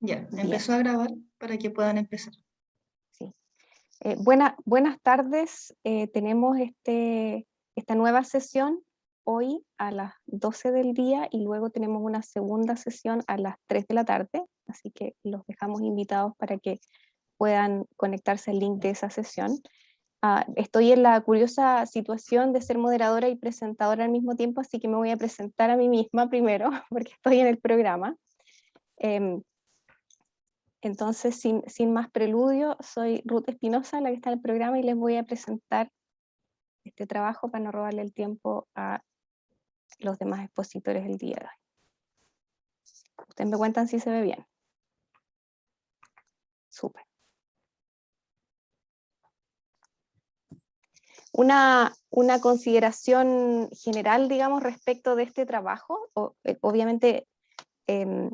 Ya, Bien, empezó a grabar para que puedan empezar. sí. Buenas tardes. Tenemos esta nueva sesión hoy a las 12 del día y luego tenemos una segunda sesión a las 3 de la tarde, así que los dejamos invitados para que puedan conectarse al link de esa sesión. Estoy en la curiosa situación de ser moderadora y presentadora al mismo tiempo, así que me voy a presentar a mí misma primero, porque estoy en el programa. Em, Entonces, sin más preludio, soy Ruth Espinosa, la que está en el programa, y les voy a presentar este trabajo para no robarle el tiempo a los demás expositores del día de hoy. Ustedes me cuentan si se ve bien. Súper. Una consideración general, digamos, respecto de este trabajo. Obviamente, em,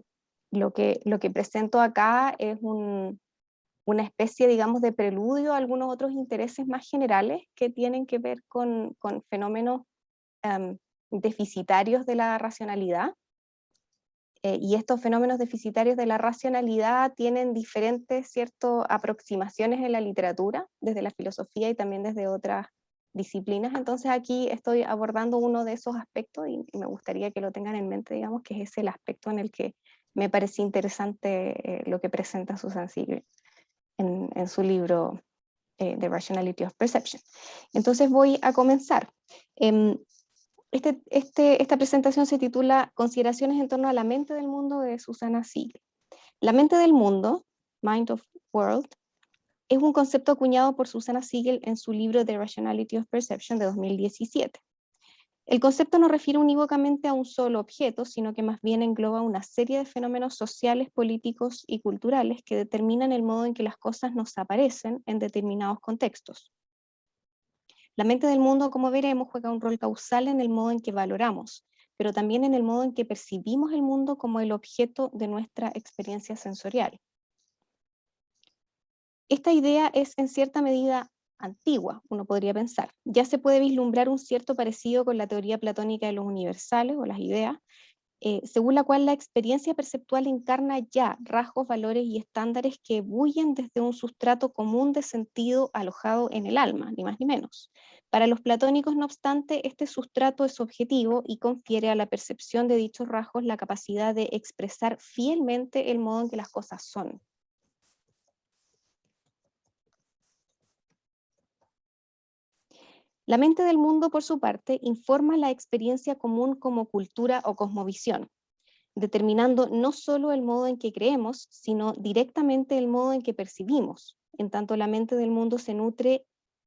lo que presento acá es una especie, digamos, de preludio a algunos otros intereses más generales que tienen que ver con fenómenos deficitarios de la racionalidad. Y estos fenómenos deficitarios de la racionalidad tienen diferentes aproximaciones en la literatura, desde la filosofía y también desde otras disciplinas. Entonces aquí estoy abordando uno de esos aspectos y me gustaría que lo tengan en mente, digamos, que es el aspecto en el que me parece interesante lo que presenta Susan Siegel en su libro The Rationality of Perception. Entonces voy a comenzar. Em, Esta presentación se titula Consideraciones en torno a la mente del mundo de Susana Siegel. La mente del mundo, Mind of World, es un concepto acuñado por Susana Siegel en su libro The Rationality of Perception de 2017. El concepto no refiere unívocamente a un solo objeto, sino que más bien engloba una serie de fenómenos sociales, políticos y culturales que determinan el modo en que las cosas nos aparecen en determinados contextos. La mente del mundo, como veremos, juega un rol causal en el modo en que valoramos, pero también en el modo en que percibimos el mundo como el objeto de nuestra experiencia sensorial. Esta idea es en cierta medida antigua, uno podría pensar. Ya se puede vislumbrar un cierto parecido con la teoría platónica de los universales o las ideas, según la cual la experiencia perceptual encarna ya rasgos, valores y estándares que bullen desde un sustrato común de sentido alojado en el alma, ni más ni menos. Para los platónicos, no obstante, este sustrato es objetivo y confiere a la percepción de dichos rasgos la capacidad de expresar fielmente el modo en que las cosas son. La mente del mundo, por su parte, informa la experiencia común como cultura o cosmovisión, determinando no solo el modo en que creemos, sino directamente el modo en que percibimos. En tanto, la mente del mundo se nutre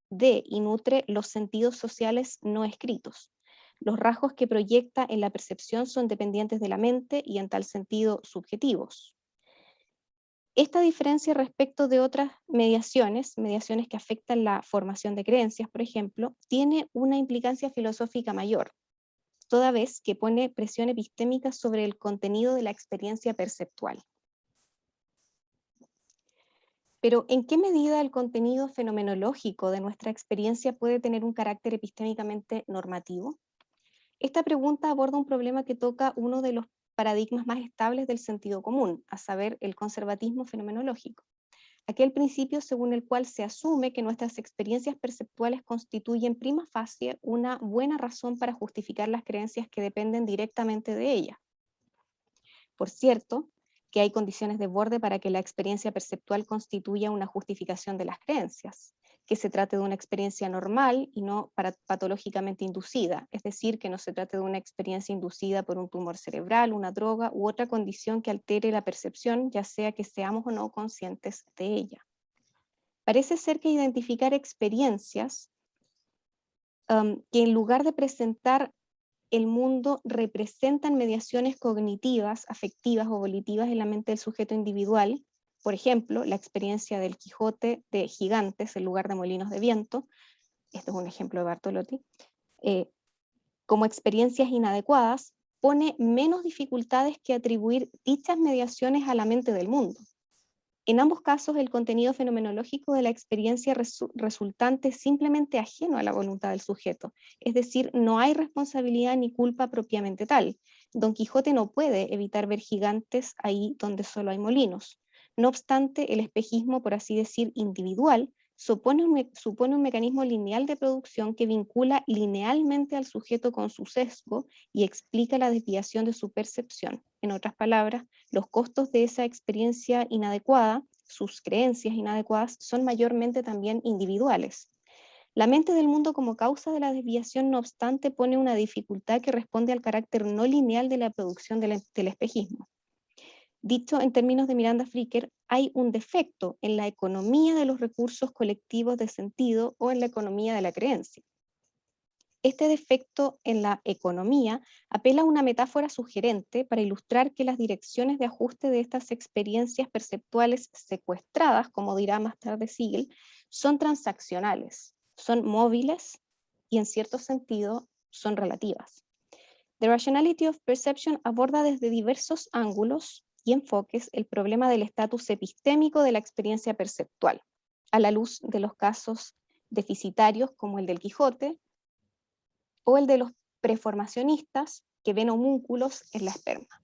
de y nutre los sentidos sociales no escritos. Los rasgos que proyecta en la percepción son dependientes de la mente y en tal sentido subjetivos. Esta diferencia respecto de otras mediaciones que afectan la formación de creencias, por ejemplo, tiene una implicancia filosófica mayor, toda vez que pone presión epistémica sobre el contenido de la experiencia perceptual. Pero, ¿en qué medida el contenido fenomenológico de nuestra experiencia puede tener un carácter epistémicamente normativo? Esta pregunta aborda un problema que toca uno de los paradigmas más estables del sentido común, a saber, el conservatismo fenomenológico. Aquel principio según el cual se asume que nuestras experiencias perceptuales constituyen prima facie una buena razón para justificar las creencias que dependen directamente de ellas. Por cierto, que hay condiciones de borde para que la experiencia perceptual constituya una justificación de las creencias, que se trate de una experiencia normal y no patológicamente inducida, es decir, que no se trate de una experiencia inducida por un tumor cerebral, una droga u otra condición que altere la percepción, ya sea que seamos o no conscientes de ella. Parece ser que identificar experiencias que en lugar de presentar el mundo representan mediaciones cognitivas, afectivas o volitivas en la mente del sujeto individual, por ejemplo, la experiencia del Quijote de gigantes en lugar de molinos de viento, este es un ejemplo de Bartolotti, como experiencias inadecuadas, pone menos dificultades que atribuir dichas mediaciones a la mente del mundo. En ambos casos, el contenido fenomenológico de la experiencia resultante es simplemente ajeno a la voluntad del sujeto, es decir, no hay responsabilidad ni culpa propiamente tal. Don Quijote no puede evitar ver gigantes ahí donde solo hay molinos. No obstante, el espejismo, por así decir, individual, supone un mecanismo lineal de producción que vincula linealmente al sujeto con su sesgo y explica la desviación de su percepción. En otras palabras, los costos de esa experiencia inadecuada, sus creencias inadecuadas, son mayormente también individuales. La mente del mundo como causa de la desviación, no obstante, pone una dificultad que responde al carácter no lineal de la producción del espejismo. Dicho en términos de Miranda Fricker, hay un defecto en la economía de los recursos colectivos de sentido o en la economía de la creencia. Este defecto en la economía apela a una metáfora sugerente para ilustrar que las direcciones de ajuste de estas experiencias perceptuales secuestradas, como dirá más tarde Siegel, son transaccionales, son móviles y en cierto sentido son relativas. The Rationality of Perception aborda desde diversos ángulos y enfoques el problema del estatus epistémico de la experiencia perceptual, a la luz de los casos deficitarios como el del Quijote, o el de los preformacionistas que ven homúnculos en la esperma.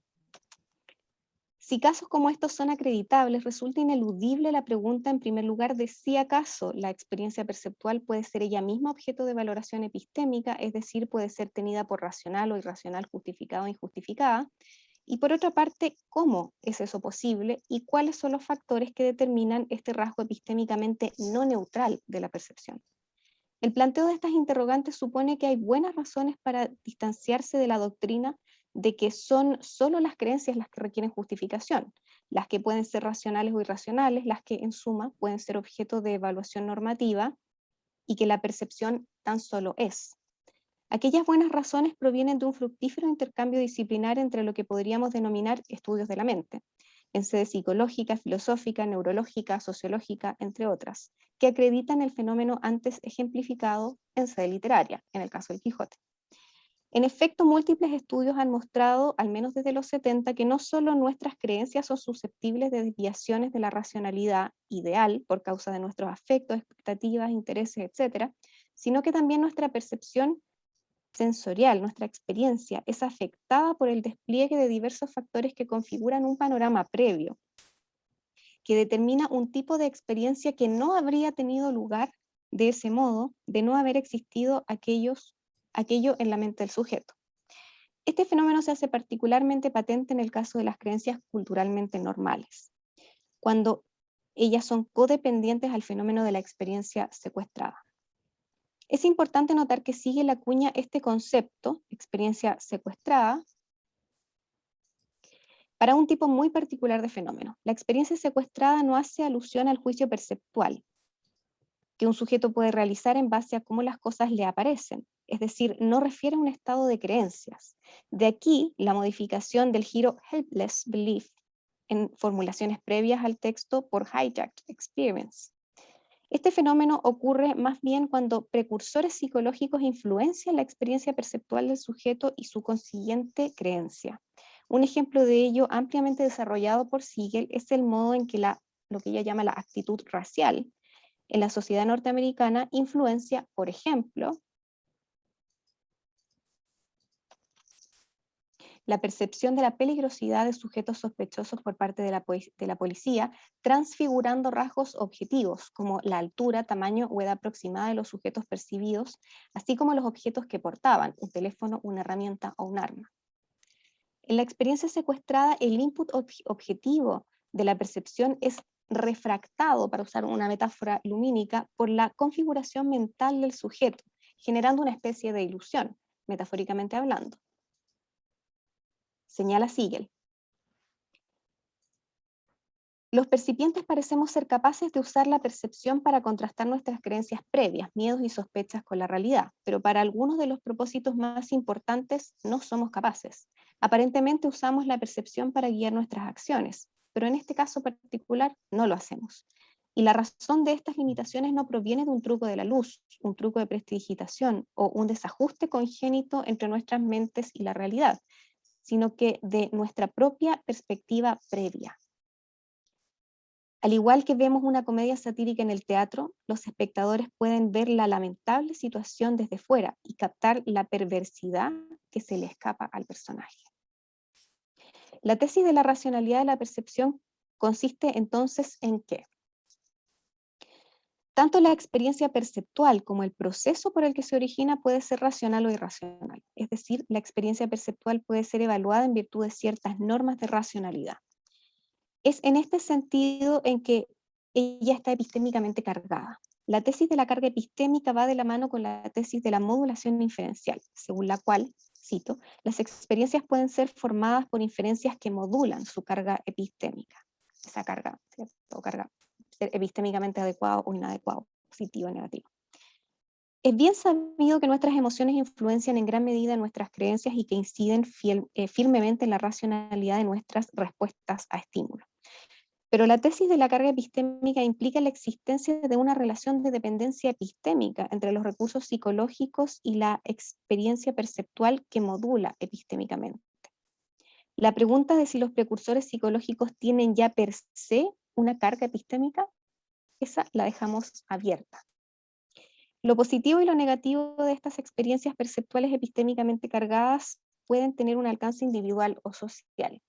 Si casos como estos son acreditables, resulta ineludible la pregunta en primer lugar de si acaso la experiencia perceptual puede ser ella misma objeto de valoración epistémica, es decir, puede ser tenida por racional o irracional, justificada o injustificada, y por otra parte, ¿cómo es eso posible y cuáles son los factores que determinan este rasgo epistémicamente no neutral de la percepción? El planteo de estas interrogantes supone que hay buenas razones para distanciarse de la doctrina de que son solo las creencias las que requieren justificación, las que pueden ser racionales o irracionales, las que en suma pueden ser objeto de evaluación normativa y que la percepción tan solo es. Aquellas buenas razones provienen de un fructífero intercambio disciplinar entre lo que podríamos denominar estudios de la mente, en sede psicológica, filosófica, neurológica, sociológica, entre otras, que acreditan el fenómeno antes ejemplificado en sede literaria, en el caso del Quijote. En efecto, múltiples estudios han mostrado, al menos desde los 70, que no solo nuestras creencias son susceptibles de desviaciones de la racionalidad ideal por causa de nuestros afectos, expectativas, intereses, etc., sino que también nuestra percepción sensorial, nuestra experiencia, es afectada por el despliegue de diversos factores que configuran un panorama previo, que determina un tipo de experiencia que no habría tenido lugar de ese modo, de no haber existido aquello en la mente del sujeto. Este fenómeno se hace particularmente patente en el caso de las creencias culturalmente normales, cuando ellas son codependientes al fenómeno de la experiencia secuestrada. Es importante notar que sigue la cuña este concepto, experiencia secuestrada, para un tipo muy particular de fenómeno. La experiencia secuestrada no hace alusión al juicio perceptual que un sujeto puede realizar en base a cómo las cosas le aparecen, es decir, no refiere a un estado de creencias. De aquí la modificación del giro helpless belief en formulaciones previas al texto por hijacked experience. Este fenómeno ocurre más bien cuando precursores psicológicos influencian la experiencia perceptual del sujeto y su consiguiente creencia. Un ejemplo de ello ampliamente desarrollado por Siegel es el modo en que lo que ella llama la actitud racial en la sociedad norteamericana influencia, por ejemplo, la percepción de la peligrosidad de sujetos sospechosos por parte de la policía, transfigurando rasgos objetivos como la altura, tamaño o edad aproximada de los sujetos percibidos, así como los objetos que portaban, un teléfono, una herramienta o un arma. En la experiencia secuestrada, el input objetivo de la percepción es refractado, para usar una metáfora lumínica, por la configuración mental del sujeto, generando una especie de ilusión, metafóricamente hablando. Señala Siegel. Los percipientes parecemos ser capaces de usar la percepción para contrastar nuestras creencias previas, miedos y sospechas con la realidad, pero para algunos de los propósitos más importantes no somos capaces. Aparentemente usamos la percepción para guiar nuestras acciones, pero en este caso particular no lo hacemos. Y la razón de estas limitaciones no proviene de un truco de la luz, un truco de prestidigitación o un desajuste congénito entre nuestras mentes y la realidad, sino que de nuestra propia perspectiva previa. Al igual que vemos una comedia satírica en el teatro, los espectadores pueden ver la lamentable situación desde fuera y captar la perversidad que se le escapa al personaje. La tesis de la racionalidad de la percepción consiste entonces en que tanto la experiencia perceptual como el proceso por el que se origina puede ser racional o irracional. Es decir, la experiencia perceptual puede ser evaluada en virtud de ciertas normas de racionalidad. Es en este sentido en que ella está epistémicamente cargada. La tesis de la carga epistémica va de la mano con la tesis de la modulación inferencial, según la cual, cito, las experiencias pueden ser formadas por inferencias que modulan su carga epistémica. Esa carga, ¿cierto? Carga ser epistémicamente adecuado o inadecuado, positivo o negativo. Es bien sabido que nuestras emociones influencian en gran medida nuestras creencias y que inciden firmemente en la racionalidad de nuestras respuestas a estímulos. Pero la tesis de la carga epistémica implica la existencia de una relación de dependencia epistémica entre los recursos psicológicos y la experiencia perceptual que modula epistémicamente. La pregunta de si los precursores psicológicos tienen ya per se una carga epistémica, esa la dejamos abierta. Lo positivo y lo negativo de estas experiencias perceptuales epistémicamente cargadas pueden tener un alcance individual o social.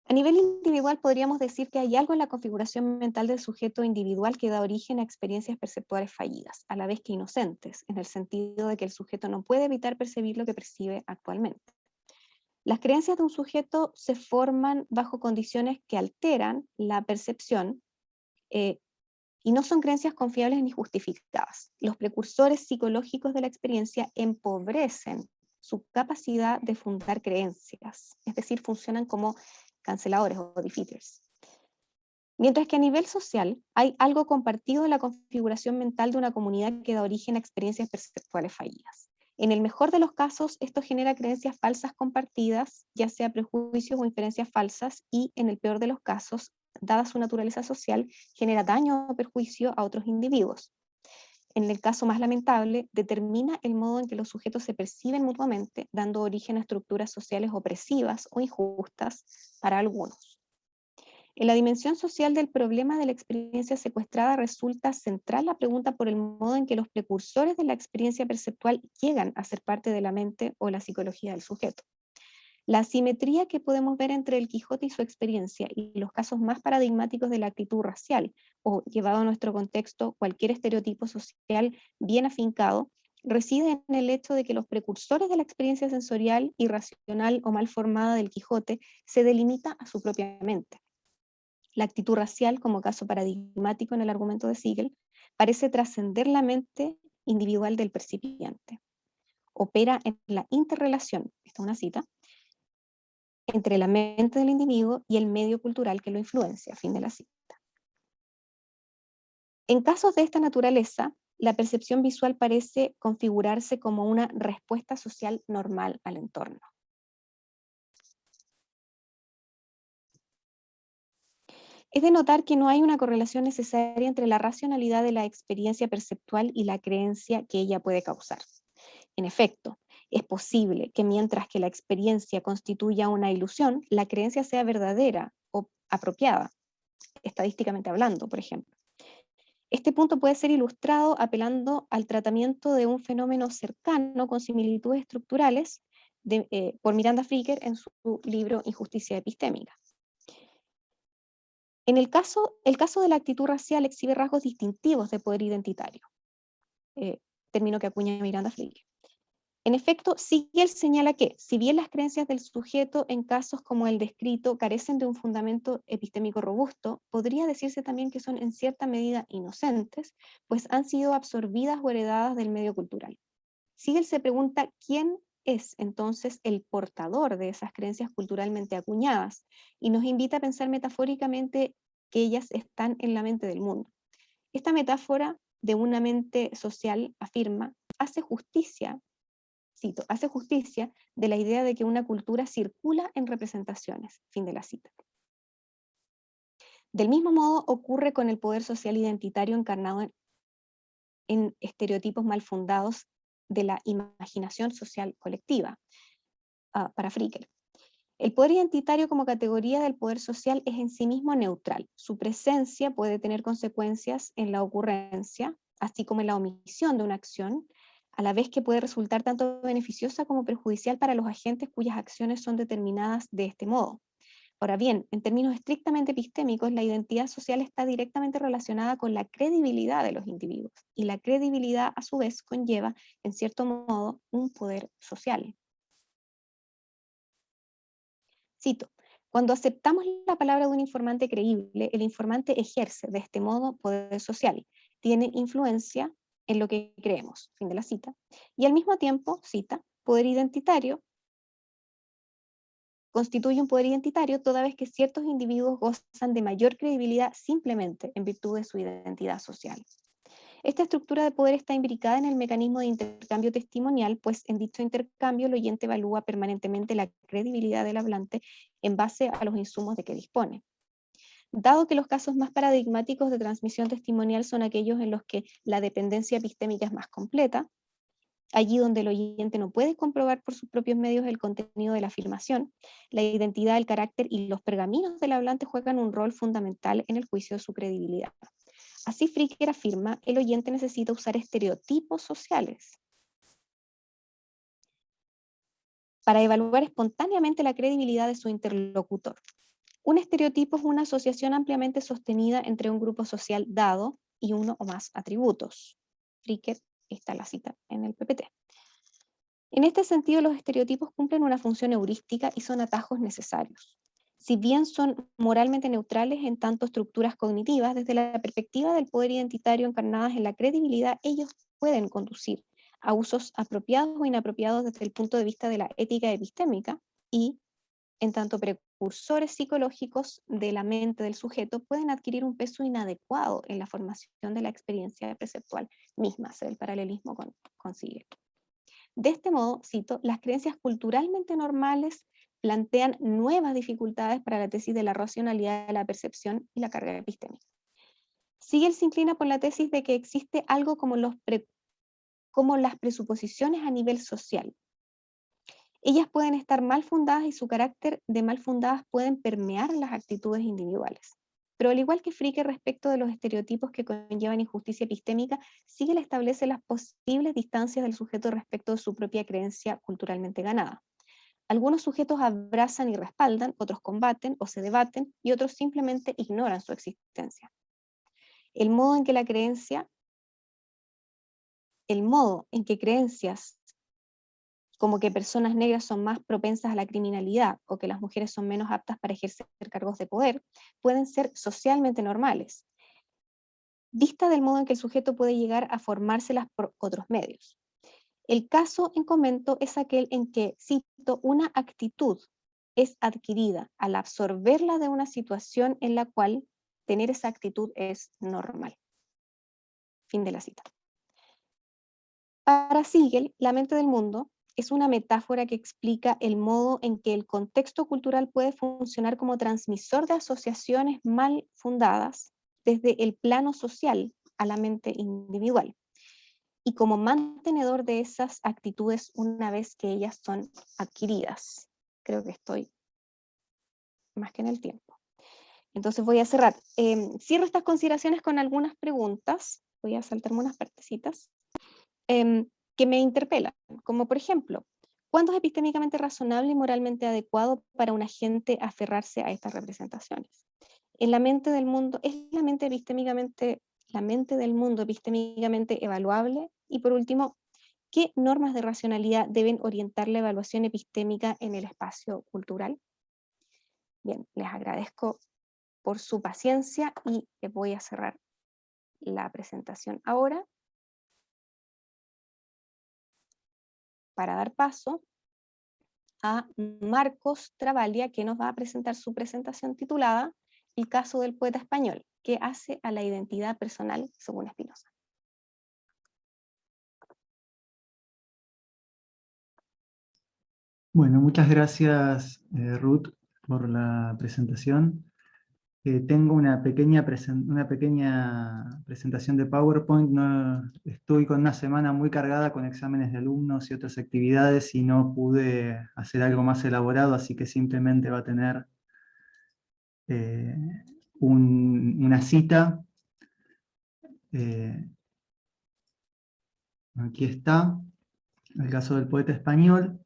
A nivel individual podríamos decir que hay algo en la configuración mental del sujeto individual que da origen a experiencias perceptuales fallidas, a la vez que inocentes, en el sentido de que el sujeto no puede evitar percibir lo que percibe actualmente. Las creencias de un sujeto se forman bajo condiciones que alteran la percepción y no son creencias confiables ni justificadas. Los precursores psicológicos de la experiencia empobrecen su capacidad de fundar creencias, es decir, funcionan como canceladores o defeaters. Mientras que a nivel social hay algo compartido en la configuración mental de una comunidad que da origen a experiencias perceptuales fallidas. En el mejor de los casos, esto genera creencias falsas compartidas, ya sea prejuicios o inferencias falsas, y en el peor de los casos, dada su naturaleza social, genera daño o perjuicio a otros individuos. En el caso más lamentable, determina el modo en que los sujetos se perciben mutuamente, dando origen a estructuras sociales opresivas o injustas para algunos. En la dimensión social del problema de la experiencia secuestrada resulta central la pregunta por el modo en que los precursores de la experiencia perceptual llegan a ser parte de la mente o la psicología del sujeto. La asimetría que podemos ver entre el Quijote y su experiencia y los casos más paradigmáticos de la actitud racial, o llevado a nuestro contexto, cualquier estereotipo social bien afincado, reside en el hecho de que los precursores de la experiencia sensorial, irracional o mal formada del Quijote se delimita a su propia mente. La actitud racial, como caso paradigmático en el argumento de Siegel, parece trascender la mente individual del percipiente. Opera en la interrelación, esta es una cita, entre la mente del individuo y el medio cultural que lo influencia, fin de la cita. En casos de esta naturaleza, la percepción visual parece configurarse como una respuesta social normal al entorno. Es de notar que no hay una correlación necesaria entre la racionalidad de la experiencia perceptual y la creencia que ella puede causar. En efecto, es posible que mientras que la experiencia constituya una ilusión, la creencia sea verdadera o apropiada, estadísticamente hablando, por ejemplo. Este punto puede ser ilustrado apelando al tratamiento de un fenómeno cercano con similitudes estructurales por Miranda Fricker en su libro Injusticia Epistémica. En el caso de la actitud racial exhibe rasgos distintivos de poder identitario, término que acuña Miranda Fricker. En efecto, Siegel señala que, si bien las creencias del sujeto en casos como el descrito carecen de un fundamento epistémico robusto, podría decirse también que son en cierta medida inocentes, pues han sido absorbidas o heredadas del medio cultural. Siegel se pregunta quién es entonces el portador de esas creencias culturalmente acuñadas, y nos invita a pensar metafóricamente que ellas están en la mente del mundo. Esta metáfora de una mente social, afirma, hace justicia de la idea de que una cultura circula en representaciones. Fin de la cita. Del mismo modo ocurre con el poder social identitario encarnado en estereotipos mal fundados de la imaginación social colectiva. para Fricker. El poder identitario como categoría del poder social es en sí mismo neutral. Su presencia puede tener consecuencias en la ocurrencia, así como en la omisión de una acción, a la vez que puede resultar tanto beneficiosa como perjudicial para los agentes cuyas acciones son determinadas de este modo. Ahora bien, en términos estrictamente epistémicos, la identidad social está directamente relacionada con la credibilidad de los individuos, y la credibilidad a su vez conlleva, en cierto modo, un poder social. Cito: cuando aceptamos la palabra de un informante creíble, el informante ejerce de este modo poder social, tiene influencia en lo que creemos, fin de la cita, y al mismo tiempo, cita, poder identitario, constituye un poder identitario toda vez que ciertos individuos gozan de mayor credibilidad simplemente en virtud de su identidad social. Esta estructura de poder está imbricada en el mecanismo de intercambio testimonial, pues en dicho intercambio el oyente evalúa permanentemente la credibilidad del hablante en base a los insumos de que dispone. Dado que los casos más paradigmáticos de transmisión testimonial son aquellos en los que la dependencia epistémica es más completa, allí donde el oyente no puede comprobar por sus propios medios el contenido de la afirmación, la identidad, el carácter y los pergaminos del hablante juegan un rol fundamental en el juicio de su credibilidad. Así Fricker afirma, el oyente necesita usar estereotipos sociales para evaluar espontáneamente la credibilidad de su interlocutor. Un estereotipo es una asociación ampliamente sostenida entre un grupo social dado y uno o más atributos. Fricker, está la cita en el PPT. En este sentido, los estereotipos cumplen una función heurística y son atajos necesarios. Si bien son moralmente neutrales en tanto estructuras cognitivas, desde la perspectiva del poder identitario encarnadas en la credibilidad, ellos pueden conducir a usos apropiados o inapropiados desde el punto de vista de la ética epistémica y, en tanto precursores psicológicos de la mente del sujeto, pueden adquirir un peso inadecuado en la formación de la experiencia perceptual misma, el paralelismo con Siegel. De este modo, cito, las creencias culturalmente normales plantean nuevas dificultades para la tesis de la racionalidad de la percepción y la carga epistémica. Siegel se inclina por la tesis de que existe algo como las presuposiciones a nivel social. Ellas pueden estar mal fundadas y su carácter de mal fundadas pueden permear las actitudes individuales. Pero al igual que Fricker respecto de los estereotipos que conllevan injusticia epistémica, Siegel establece las posibles distancias del sujeto respecto de su propia creencia culturalmente ganada. Algunos sujetos abrazan y respaldan, otros combaten o se debaten, y otros simplemente ignoran su existencia. El modo en que creencias como que personas negras son más propensas a la criminalidad o que las mujeres son menos aptas para ejercer cargos de poder, pueden ser socialmente normales, vista del modo en que el sujeto puede llegar a formárselas por otros medios. El caso en comento es aquel en que, cito, una actitud es adquirida al absorberla de una situación en la cual tener esa actitud es normal. Fin de la cita. Para Siegel, la mente del mundo es una metáfora que explica el modo en que el contexto cultural puede funcionar como transmisor de asociaciones mal fundadas desde el plano social a la mente individual, y como mantenedor de esas actitudes una vez que ellas son adquiridas. Creo que estoy más que en el tiempo. Entonces voy a cerrar. Cierro estas consideraciones con algunas preguntas. Voy a saltarme unas partecitas. Que me interpelan, como por ejemplo, ¿cuándo es epistémicamente razonable y moralmente adecuado para un agente aferrarse a estas representaciones? En la mente del mundo, ¿es la mente del mundo epistémicamente evaluable? Y por último, ¿qué normas de racionalidad deben orientar la evaluación epistémica en el espacio cultural? Bien, les agradezco por su paciencia y voy a cerrar la presentación ahora para dar paso a Marcos Travaglia, que nos va a presentar su presentación titulada El caso del poeta español, que hace a la identidad personal según Spinoza. Bueno, muchas gracias Ruth por la presentación. Tengo una pequeña presentación de PowerPoint. Estoy con una semana muy cargada con exámenes de alumnos y otras actividades y no pude hacer algo más elaborado, así que simplemente va a tener una cita. Aquí está, el caso del poeta español,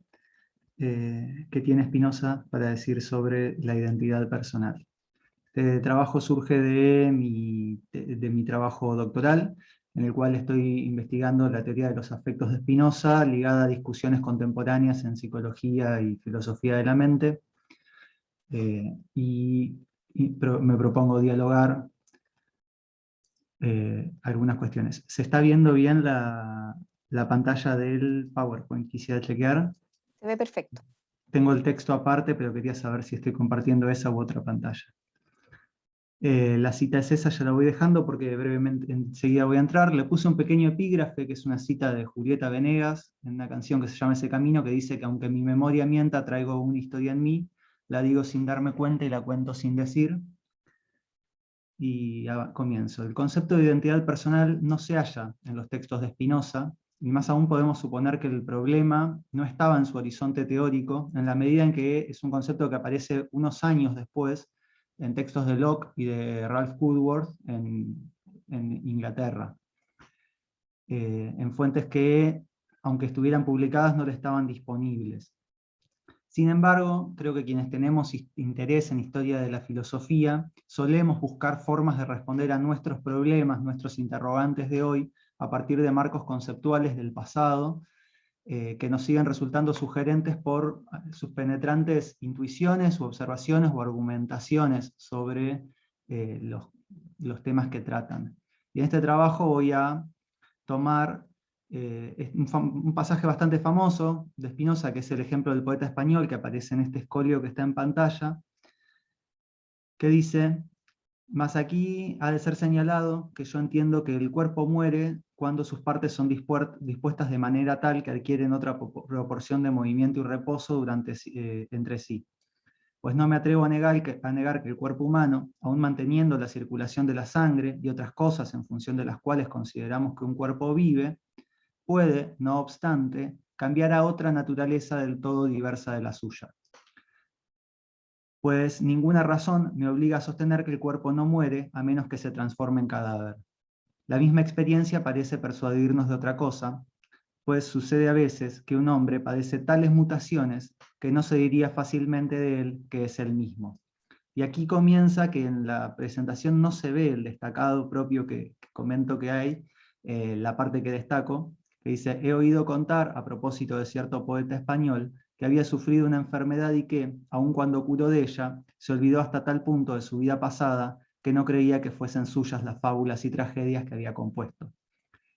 que tiene Spinoza para decir sobre la identidad personal. Este trabajo surge de mi trabajo doctoral, en el cual estoy investigando la teoría de los afectos de Spinoza, ligada a discusiones contemporáneas en psicología y filosofía de la mente, me propongo dialogar algunas cuestiones. ¿Se está viendo bien la pantalla del PowerPoint? Quisiera chequear. Se ve perfecto. Tengo el texto aparte, pero quería saber si estoy compartiendo esa u otra pantalla. La cita es esa, ya la voy dejando porque brevemente enseguida voy a entrar. Le puse un pequeño epígrafe, que es una cita de Julieta Venegas, en una canción que se llama Ese Camino, que dice que aunque mi memoria mienta, traigo una historia en mí, la digo sin darme cuenta y la cuento sin decir. Y comienzo. El concepto de identidad personal no se halla en los textos de Spinoza, y más aún podemos suponer que el problema no estaba en su horizonte teórico, en la medida en que es un concepto que aparece unos años después en textos de Locke y de Ralph Woodworth en Inglaterra, en fuentes que, aunque estuvieran publicadas, no le estaban disponibles. Sin embargo, creo que quienes tenemos interés en historia de la filosofía, solemos buscar formas de responder a nuestros problemas, nuestros interrogantes de hoy, a partir de marcos conceptuales del pasado, que nos siguen resultando sugerentes por sus penetrantes intuiciones, u observaciones o argumentaciones sobre los temas que tratan. Y en este trabajo voy a tomar un pasaje bastante famoso de Spinoza, que es el ejemplo del poeta español, que aparece en este escolio que está en pantalla, que dice: «Mas aquí ha de ser señalado que yo entiendo que el cuerpo muere cuando sus partes son dispuestas de manera tal que adquieren otra proporción de movimiento y reposo entre sí. Pues no me atrevo a negar que el cuerpo humano, aun manteniendo la circulación de la sangre y otras cosas en función de las cuales consideramos que un cuerpo vive, puede, no obstante, cambiar a otra naturaleza del todo diversa de la suya. Pues ninguna razón me obliga a sostener que el cuerpo no muere a menos que se transforme en cadáver. La misma experiencia parece persuadirnos de otra cosa, pues sucede a veces que un hombre padece tales mutaciones que no se diría fácilmente de él que es él mismo». Y aquí comienza que en la presentación no se ve el destacado propio que comento que hay, la parte que destaco, que dice: «He oído contar, a propósito de cierto poeta español, que había sufrido una enfermedad y que, aun cuando curó de ella, se olvidó hasta tal punto de su vida pasada que no creía que fuesen suyas las fábulas y tragedias que había compuesto.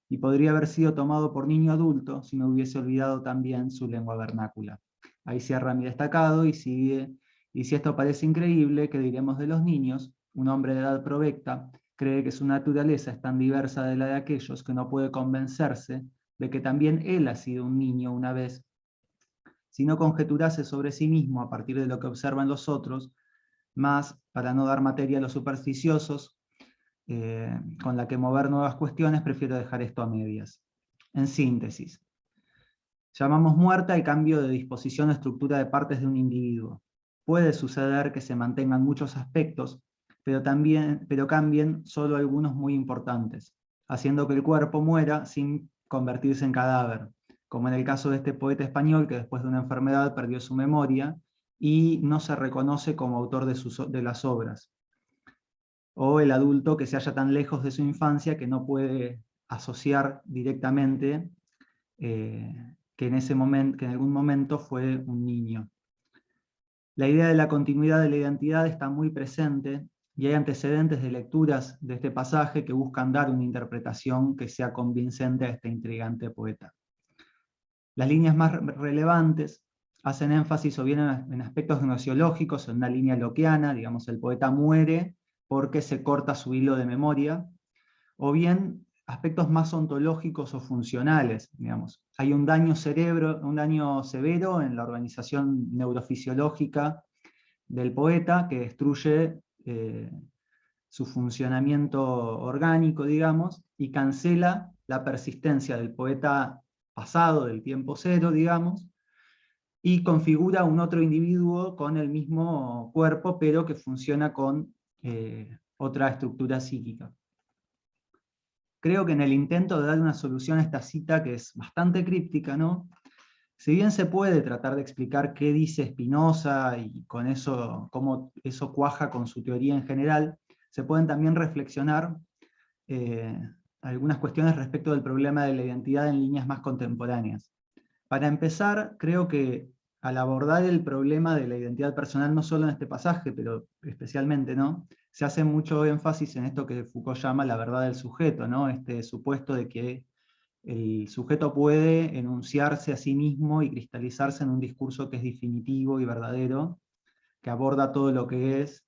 Y podría haber sido tomado por niño adulto si no hubiese olvidado también su lengua vernácula». Ahí cierra mi destacado y sigue: «Y si esto parece increíble, ¿qué diremos de los niños? Un hombre de edad provecta cree que su naturaleza es tan diversa de la de aquellos que no puede convencerse de que también él ha sido un niño una vez. Si no conjeturase sobre sí mismo a partir de lo que observa en los otros, más, para no dar materia a los supersticiosos, con la que mover nuevas cuestiones, prefiero dejar esto a medias. En síntesis, llamamos muerte al cambio de disposición o estructura de partes de un individuo. Puede suceder que se mantengan muchos aspectos, pero cambien solo algunos muy importantes, haciendo que el cuerpo muera sin convertirse en cadáver, como en el caso de este poeta español que después de una enfermedad perdió su memoria y no se reconoce como autor de las obras. O el adulto que se halla tan lejos de su infancia que no puede asociar directamente que en algún momento fue un niño». La idea de la continuidad de la identidad está muy presente, y hay antecedentes de lecturas de este pasaje que buscan dar una interpretación que sea convincente a este intrigante poeta. Las líneas más relevantes hacen énfasis o bien en aspectos gnosiológicos, en una línea lockeana, digamos, el poeta muere porque se corta su hilo de memoria, o bien aspectos más ontológicos o funcionales, digamos. Hay un daño severo en la organización neurofisiológica del poeta que destruye su funcionamiento orgánico, digamos, y cancela la persistencia del poeta pasado, del tiempo cero, digamos, y configura un otro individuo con el mismo cuerpo, pero que funciona con otra estructura psíquica. Creo que en el intento de dar una solución a esta cita, que es bastante críptica, ¿no? Si bien se puede tratar de explicar qué dice Spinoza y con eso, cómo eso cuaja con su teoría en general, se pueden también reflexionar algunas cuestiones respecto del problema de la identidad en líneas más contemporáneas. Para empezar, creo que al abordar el problema de la identidad personal, no solo en este pasaje, pero especialmente, ¿no?, se hace mucho énfasis en esto que Foucault llama la verdad del sujeto, ¿no?, este supuesto de que el sujeto puede enunciarse a sí mismo y cristalizarse en un discurso que es definitivo y verdadero, que aborda todo lo que es.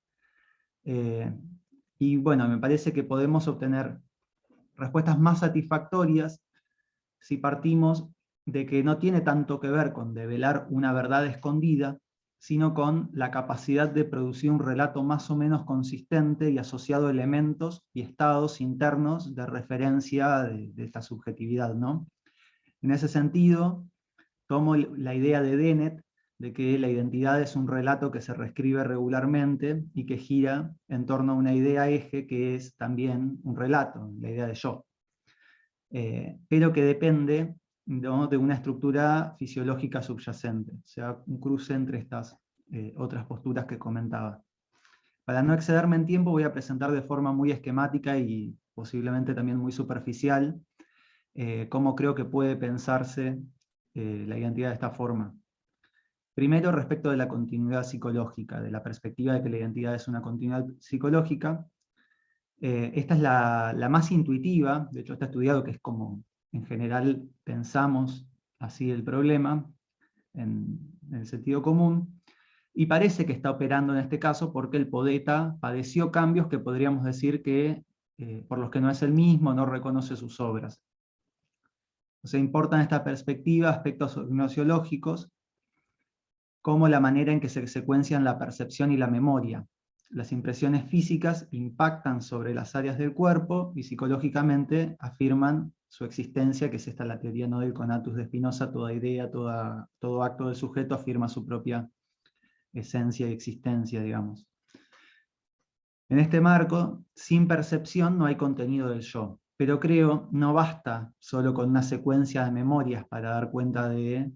Y bueno, me parece que podemos obtener respuestas más satisfactorias si partimos de que no tiene tanto que ver con develar una verdad escondida, sino con la capacidad de producir un relato más o menos consistente y asociado a elementos y estados internos de referencia de esta subjetividad, ¿no? En ese sentido, tomo la idea de Dennett de que la identidad es un relato que se reescribe regularmente y que gira en torno a una idea eje que es también un relato, la idea de yo. Pero que depende, ¿no?, de una estructura fisiológica subyacente, o sea, un cruce entre estas otras posturas que comentaba. Para no excederme en tiempo, voy a presentar de forma muy esquemática y posiblemente también muy superficial cómo creo que puede pensarse la identidad de esta forma. Primero, respecto de la continuidad psicológica, de la perspectiva de que la identidad es una continuidad psicológica. Esta es la más intuitiva, de hecho está estudiado que es como en general pensamos así el problema, en el sentido común, y parece que está operando en este caso porque el poeta padeció cambios que podríamos decir que, por los que no es el mismo, no reconoce sus obras. O sea, importan en esta perspectiva aspectos gnoseológicos, como la manera en que se secuencian la percepción y la memoria. Las impresiones físicas impactan sobre las áreas del cuerpo y psicológicamente afirman su existencia, que es esta la teoría, ¿no?, del conatus de Spinoza: toda idea, todo acto del sujeto afirma su propia esencia y existencia, digamos. En este marco, sin percepción no hay contenido del yo, pero creo no basta solo con una secuencia de memorias para dar cuenta de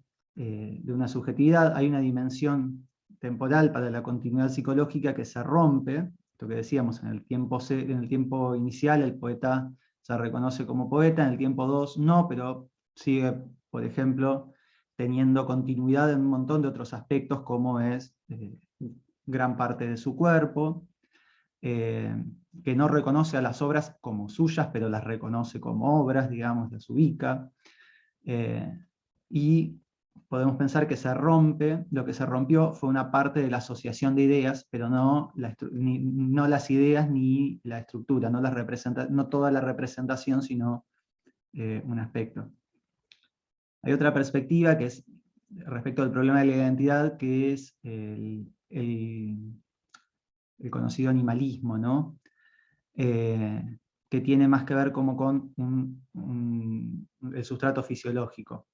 una subjetividad. Hay una dimensión temporal para la continuidad psicológica que se rompe, esto que decíamos, en el tiempo inicial el poeta se reconoce como poeta, en el tiempo 2 no, pero sigue, por ejemplo, teniendo continuidad en un montón de otros aspectos, como es gran parte de su cuerpo, que no reconoce a las obras como suyas, pero las reconoce como obras, digamos, las ubica, y podemos pensar que se rompe, lo que se rompió fue una parte de la asociación de ideas, pero no las ideas ni la estructura, no toda la representación, sino un aspecto. Hay otra perspectiva que es respecto al problema de la identidad, que es el conocido animalismo, ¿no? Que tiene más que ver como con el sustrato fisiológico.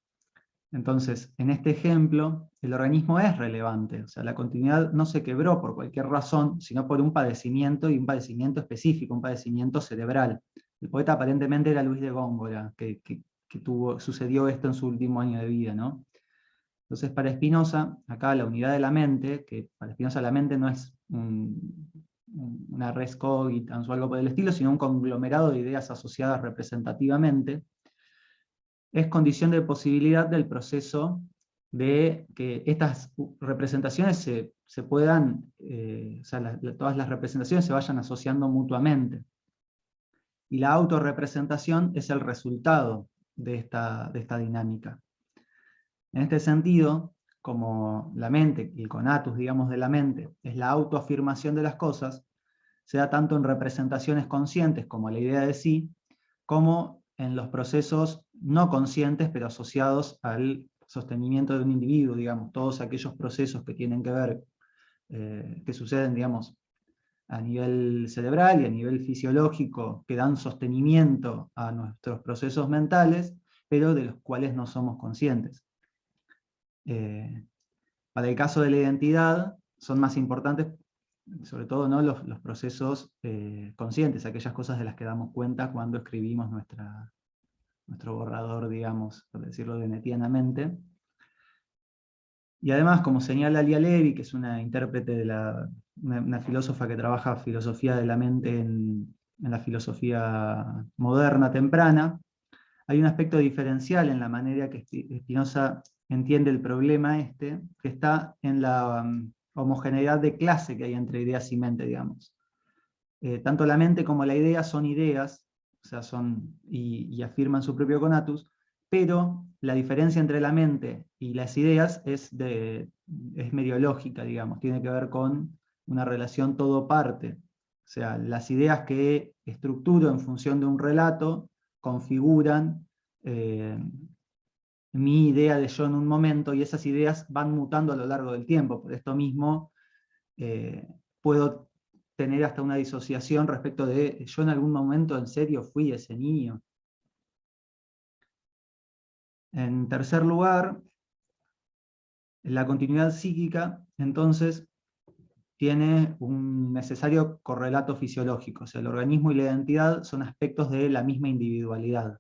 Entonces, en este ejemplo, el organismo es relevante, o sea, la continuidad no se quebró por cualquier razón, sino por un padecimiento, y un padecimiento específico, un padecimiento cerebral. El poeta aparentemente era Luis de Góngora, que sucedió esto en su último año de vida, ¿no? Entonces, para Spinoza, acá la unidad de la mente, que para Spinoza la mente no es una res cogitans o algo por el estilo, sino un conglomerado de ideas asociadas representativamente, es condición de posibilidad del proceso de que estas representaciones se puedan, o sea, todas las representaciones se vayan asociando mutuamente. Y la autorrepresentación es el resultado de esta dinámica. En este sentido, como la mente, el conatus, digamos, de la mente, es la autoafirmación de las cosas, se da tanto en representaciones conscientes como la idea de sí, como en los procesos no conscientes, pero asociados al sostenimiento de un individuo, digamos, todos aquellos procesos que tienen que ver, que suceden, digamos, a nivel cerebral y a nivel fisiológico que dan sostenimiento a nuestros procesos mentales, pero de los cuales no somos conscientes. Para el caso de la identidad, son más importantes, sobre todo, ¿no?, los procesos conscientes, aquellas cosas de las que damos cuenta cuando escribimos nuestro borrador, digamos, por decirlo venetianamente. Y además, como señala Lia Levy, que es una intérprete de una filósofa que trabaja filosofía de la mente en la filosofía moderna temprana, hay un aspecto diferencial en la manera que Spinoza entiende el problema que está en la homogeneidad de clase que hay entre ideas y mente, digamos. Tanto la mente como la idea son ideas, o sea, y afirman su propio conatus, pero la diferencia entre la mente y las ideas es medio lógica, digamos, tiene que ver con una relación todo-parte. O sea, las ideas que estructuro en función de un relato configuran mi idea de yo en un momento, y esas ideas van mutando a lo largo del tiempo. Por esto mismo puedo tener hasta una disociación respecto de yo en algún momento en serio fui ese niño. En tercer lugar, la continuidad psíquica, entonces, tiene un necesario correlato fisiológico. O sea, el organismo y la identidad son aspectos de la misma individualidad.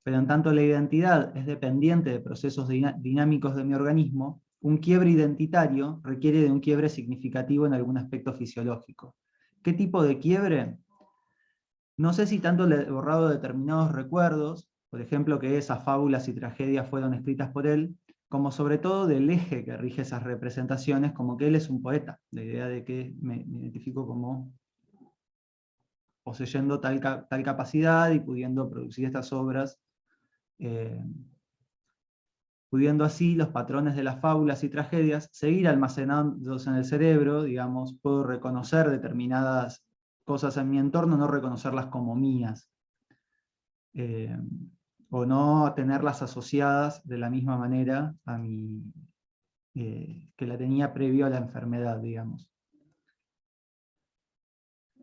Pero en tanto la identidad es dependiente de procesos dinámicos de mi organismo, un quiebre identitario requiere de un quiebre significativo en algún aspecto fisiológico. ¿Qué tipo de quiebre? No sé si tanto el borrado de determinados recuerdos, por ejemplo, que esas fábulas y tragedias fueron escritas por él, como sobre todo del eje que rige esas representaciones, como que él es un poeta, la idea de que me identifico como poseyendo tal capacidad y pudiendo producir estas obras, pudiendo así los patrones de las fábulas y tragedias seguir almacenándose en el cerebro, digamos, puedo reconocer determinadas cosas en mi entorno, no reconocerlas como mías, o no tenerlas asociadas de la misma manera a que la tenía previo a la enfermedad, digamos.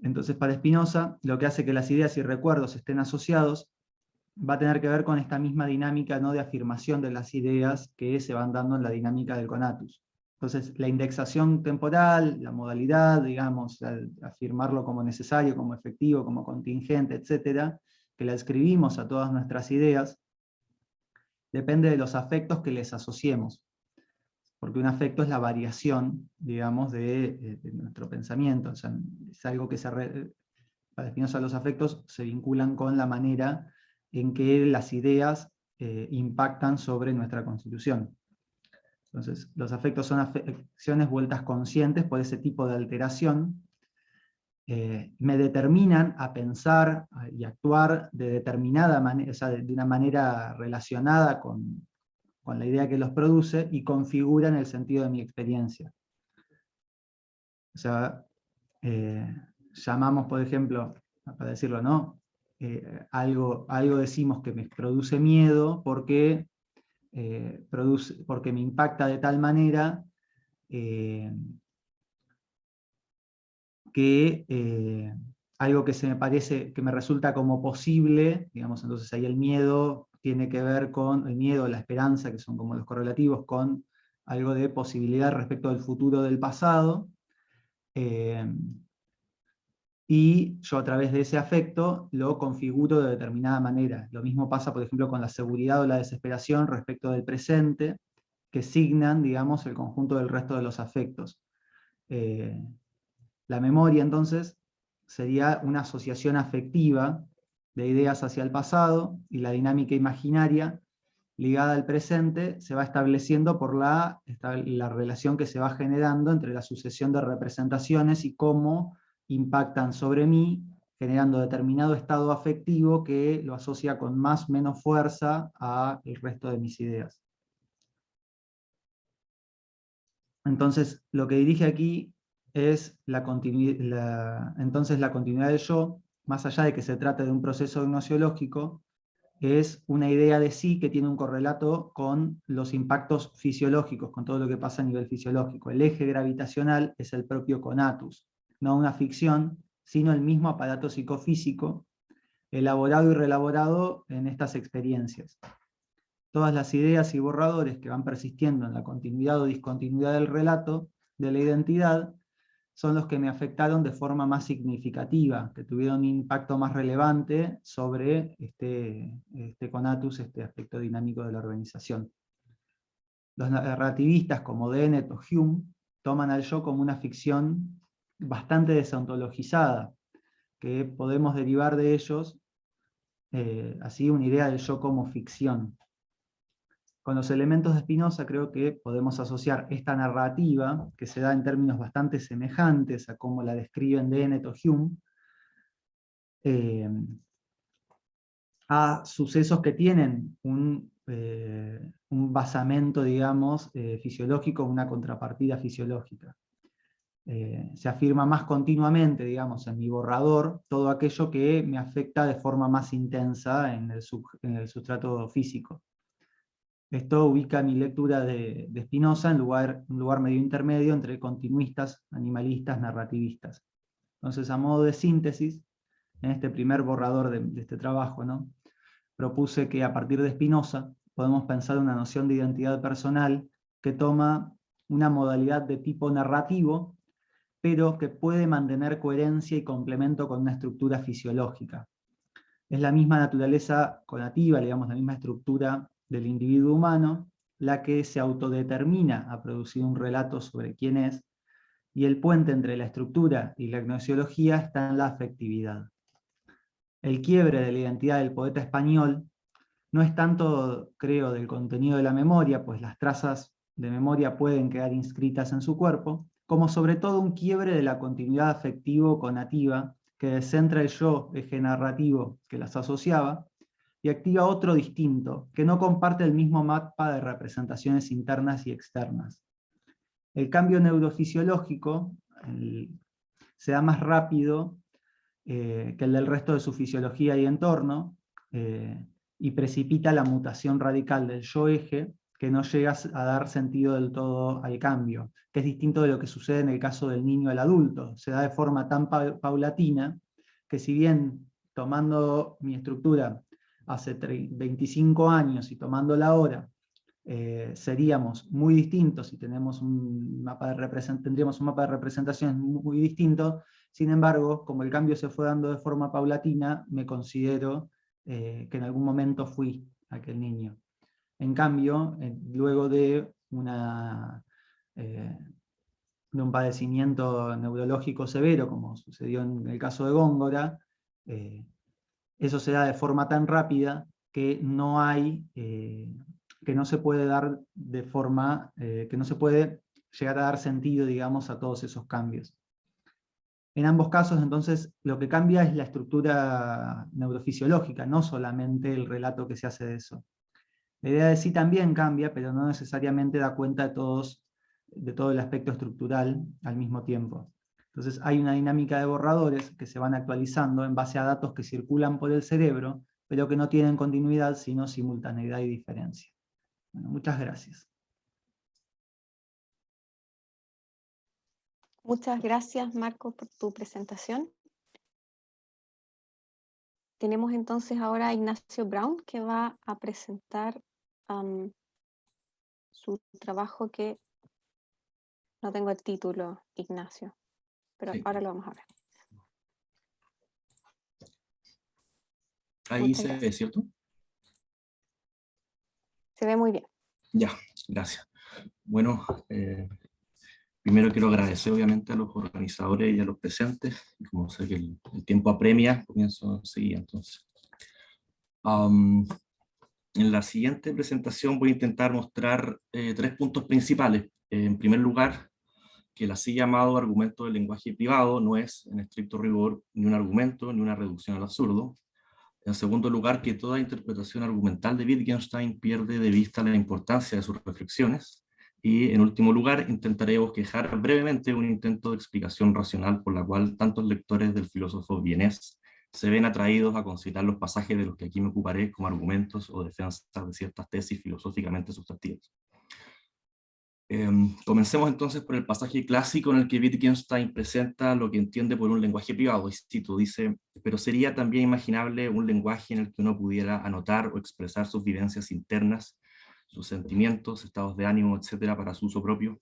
Entonces, para Spinoza, lo que hace que las ideas y recuerdos estén asociados va a tener que ver con esta misma dinámica, ¿no?, de afirmación de las ideas que se van dando en la dinámica del conatus. Entonces, la indexación temporal, la modalidad, digamos, al afirmarlo como necesario, como efectivo, como contingente, etcétera, que la escribimos a todas nuestras ideas, depende de los afectos que les asociemos. Porque un afecto es la variación, digamos, de nuestro pensamiento. O sea, es algo que para Spinoza los afectos se vinculan con la manera en que las ideas impactan sobre nuestra constitución. Entonces, los afectos son acciones vueltas conscientes por ese tipo de alteración, me determinan a pensar y actuar de determinada manera, o sea, de una manera relacionada con la idea que los produce, y configuran el sentido de mi experiencia. O sea, llamamos, por ejemplo, para decirlo, ¿no?, algo decimos que me produce miedo porque me impacta de tal manera que algo que que me resulta como posible, digamos, entonces ahí el miedo tiene que ver con el miedo, la esperanza, que son como los correlativos, con algo de posibilidad respecto del futuro, del pasado, y yo a través de ese afecto lo configuro de determinada manera. Lo mismo pasa, por ejemplo, con la seguridad o la desesperación respecto del presente, que signan, digamos, el conjunto del resto de los afectos. La memoria, entonces, sería una asociación afectiva de ideas hacia el pasado, y la dinámica imaginaria ligada al presente se va estableciendo por la relación que se va generando entre la sucesión de representaciones y cómo impactan sobre mí, generando determinado estado afectivo que lo asocia con más o menos fuerza al resto de mis ideas. Entonces, lo que dirige aquí es entonces la continuidad del yo, más allá de que se trate de un proceso gnosiológico, es una idea de sí que tiene un correlato con los impactos fisiológicos, con todo lo que pasa a nivel fisiológico. El eje gravitacional es el propio conatus. no una ficción, sino el mismo aparato psicofísico, elaborado y reelaborado en estas experiencias. Todas las ideas y borradores que van persistiendo en la continuidad o discontinuidad del relato, de la identidad, son los que me afectaron de forma más significativa, que tuvieron un impacto más relevante sobre este conatus, este aspecto dinámico de la organización. Los narrativistas como Dennett o Hume toman al yo como una ficción bastante desontologizada, que podemos derivar de ellos así una idea del yo como ficción. Con los elementos de Spinoza creo que podemos asociar esta narrativa, que se da en términos bastante semejantes a cómo la describen Dennett o Hume, a sucesos que tienen un basamento, digamos, fisiológico, una contrapartida fisiológica. Se afirma más continuamente, digamos, en mi borrador, todo aquello que me afecta de forma más intensa en el sustrato físico. Esto ubica mi lectura de Spinoza en un lugar medio intermedio entre continuistas, animalistas, narrativistas. Entonces, a modo de síntesis, en este primer borrador de este trabajo, ¿no?, propuse que a partir de Spinoza podemos pensar una noción de identidad personal que toma una modalidad de tipo narrativo, pero que puede mantener coherencia y complemento con una estructura fisiológica. Es la misma naturaleza conativa, digamos, la misma estructura del individuo humano, la que se autodetermina a producir un relato sobre quién es, y el puente entre la estructura y la gnosiología está en la afectividad. El quiebre de la identidad del poeta español no es tanto, creo, del contenido de la memoria, pues las trazas de memoria pueden quedar inscritas en su cuerpo, como sobre todo un quiebre de la continuidad afectivo-conativa que descentra el yo, eje narrativo que las asociaba, y activa otro distinto, que no comparte el mismo mapa de representaciones internas y externas. El cambio neurofisiológico se da más rápido que el del resto de su fisiología y entorno, y precipita la mutación radical del yo-eje, que no llega a dar sentido del todo al cambio, que es distinto de lo que sucede en el caso del niño al adulto. Se da de forma tan paulatina, que si bien tomando mi estructura hace 25 años y tomándola ahora, seríamos muy distintos y tenemos tendríamos un mapa de representaciones muy distinto. Sin embargo, como el cambio se fue dando de forma paulatina, me considero que en algún momento fui aquel niño. En cambio, luego de un padecimiento neurológico severo, como sucedió en el caso de Góngora, eso se da de forma tan rápida que que no se puede dar de forma, que no se puede llegar a dar sentido, digamos, a todos esos cambios. En ambos casos, entonces, lo que cambia es la estructura neurofisiológica, no solamente el relato que se hace de eso. La idea de sí también cambia, pero no necesariamente da cuenta de todo el aspecto estructural al mismo tiempo. Entonces hay una dinámica de borradores que se van actualizando en base a datos que circulan por el cerebro, pero que no tienen continuidad, sino simultaneidad y diferencia. Bueno, muchas gracias. Muchas gracias, Marco, por tu presentación. Tenemos entonces ahora a Ignacio Brown, que va a presentar su trabajo, que no tengo el título, Ignacio, pero sí, ahora lo vamos a ver. Ahí Muchas se ve, gracias. ¿cierto? Se ve muy bien. Ya, gracias. Bueno, primero quiero agradecer obviamente a los organizadores y a los presentes. Y como sé que el tiempo apremia, comienzo enseguida entonces. En la siguiente presentación voy a intentar mostrar 3 puntos principales. En primer lugar, que el así llamado argumento del lenguaje privado no es, en estricto rigor, ni un argumento ni una reducción al absurdo. En segundo lugar, que toda interpretación argumental de Wittgenstein pierde de vista la importancia de sus reflexiones. Y en último lugar, intentaré bosquejar brevemente un intento de explicación racional por la cual tantos lectores del filósofo vienés se ven atraídos a considerar los pasajes de los que aquí me ocuparé como argumentos o defensas de ciertas tesis filosóficamente sustantivas. Comencemos entonces por el pasaje clásico en el que Wittgenstein presenta lo que entiende por un lenguaje privado, y cito, dice: pero sería también imaginable un lenguaje en el que uno pudiera anotar o expresar sus vivencias internas, sus sentimientos, estados de ánimo, etcétera, para su uso propio.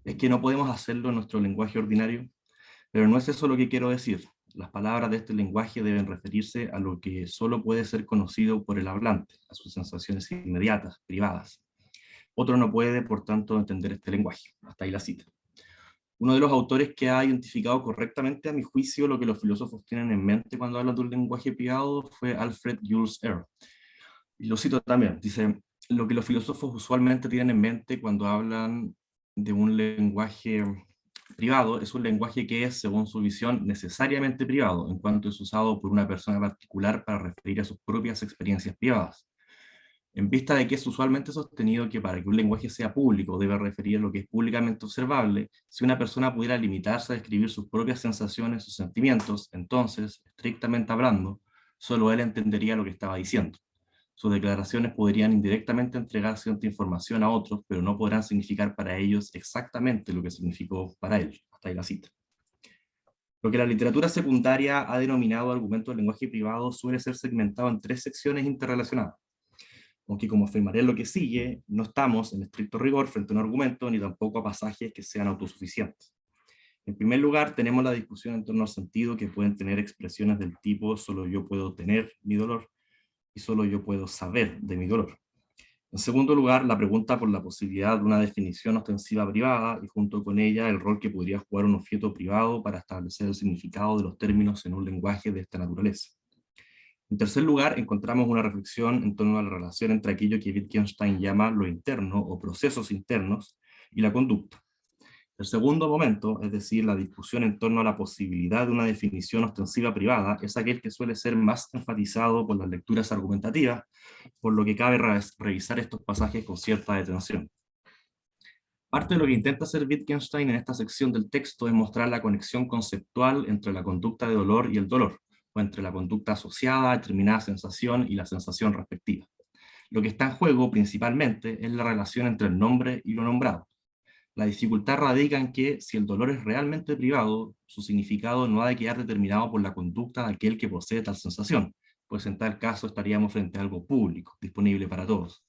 Es que no podemos hacerlo en nuestro lenguaje ordinario, pero no es eso lo que quiero decir. Las palabras de este lenguaje deben referirse a lo que solo puede ser conocido por el hablante, a sus sensaciones inmediatas, privadas. Otro no puede, por tanto, entender este lenguaje. Hasta ahí la cita. Uno de los autores que ha identificado correctamente, a mi juicio, lo que los filósofos tienen en mente cuando hablan de un lenguaje privado fue Alfred Jules Earle. Y lo cito también, dice: lo que los filósofos usualmente tienen en mente cuando hablan de un lenguaje privado es un lenguaje que es, según su visión, necesariamente privado, en cuanto es usado por una persona particular para referir a sus propias experiencias privadas. En vista de que es usualmente sostenido que para que un lenguaje sea público debe referir a lo que es públicamente observable, si una persona pudiera limitarse a describir sus propias sensaciones o sentimientos, entonces, estrictamente hablando, solo él entendería lo que estaba diciendo. Sus declaraciones podrían indirectamente entregar cierta información a otros, pero no podrán significar para ellos exactamente lo que significó para él. Hasta ahí la cita. Lo que la literatura secundaria ha denominado argumento del lenguaje privado suele ser segmentado en 3 secciones interrelacionadas. Aunque, como afirmaré en lo que sigue, no estamos en estricto rigor frente a un argumento, ni tampoco a pasajes que sean autosuficientes. En primer lugar, tenemos la discusión en torno al sentido, que pueden tener expresiones del tipo solo yo puedo tener mi dolor y solo yo puedo saber de mi dolor. En segundo lugar, la pregunta por la posibilidad de una definición ostensiva privada y junto con ella el rol que podría jugar un objeto privado para establecer el significado de los términos en un lenguaje de esta naturaleza. En tercer lugar, encontramos una reflexión en torno a la relación entre aquello que Wittgenstein llama lo interno o procesos internos y la conducta. El segundo momento, es decir, la discusión en torno a la posibilidad de una definición ostensiva privada, es aquel que suele ser más enfatizado por las lecturas argumentativas, por lo que cabe revisar estos pasajes con cierta detención. Parte de lo que intenta hacer Wittgenstein en esta sección del texto es mostrar la conexión conceptual entre la conducta de dolor y el dolor, o entre la conducta asociada a determinada sensación y la sensación respectiva. Lo que está en juego principalmente es la relación entre el nombre y lo nombrado. La dificultad radica en que, si el dolor es realmente privado, su significado no ha de quedar determinado por la conducta de aquel que posee tal sensación, pues en tal caso estaríamos frente a algo público, disponible para todos.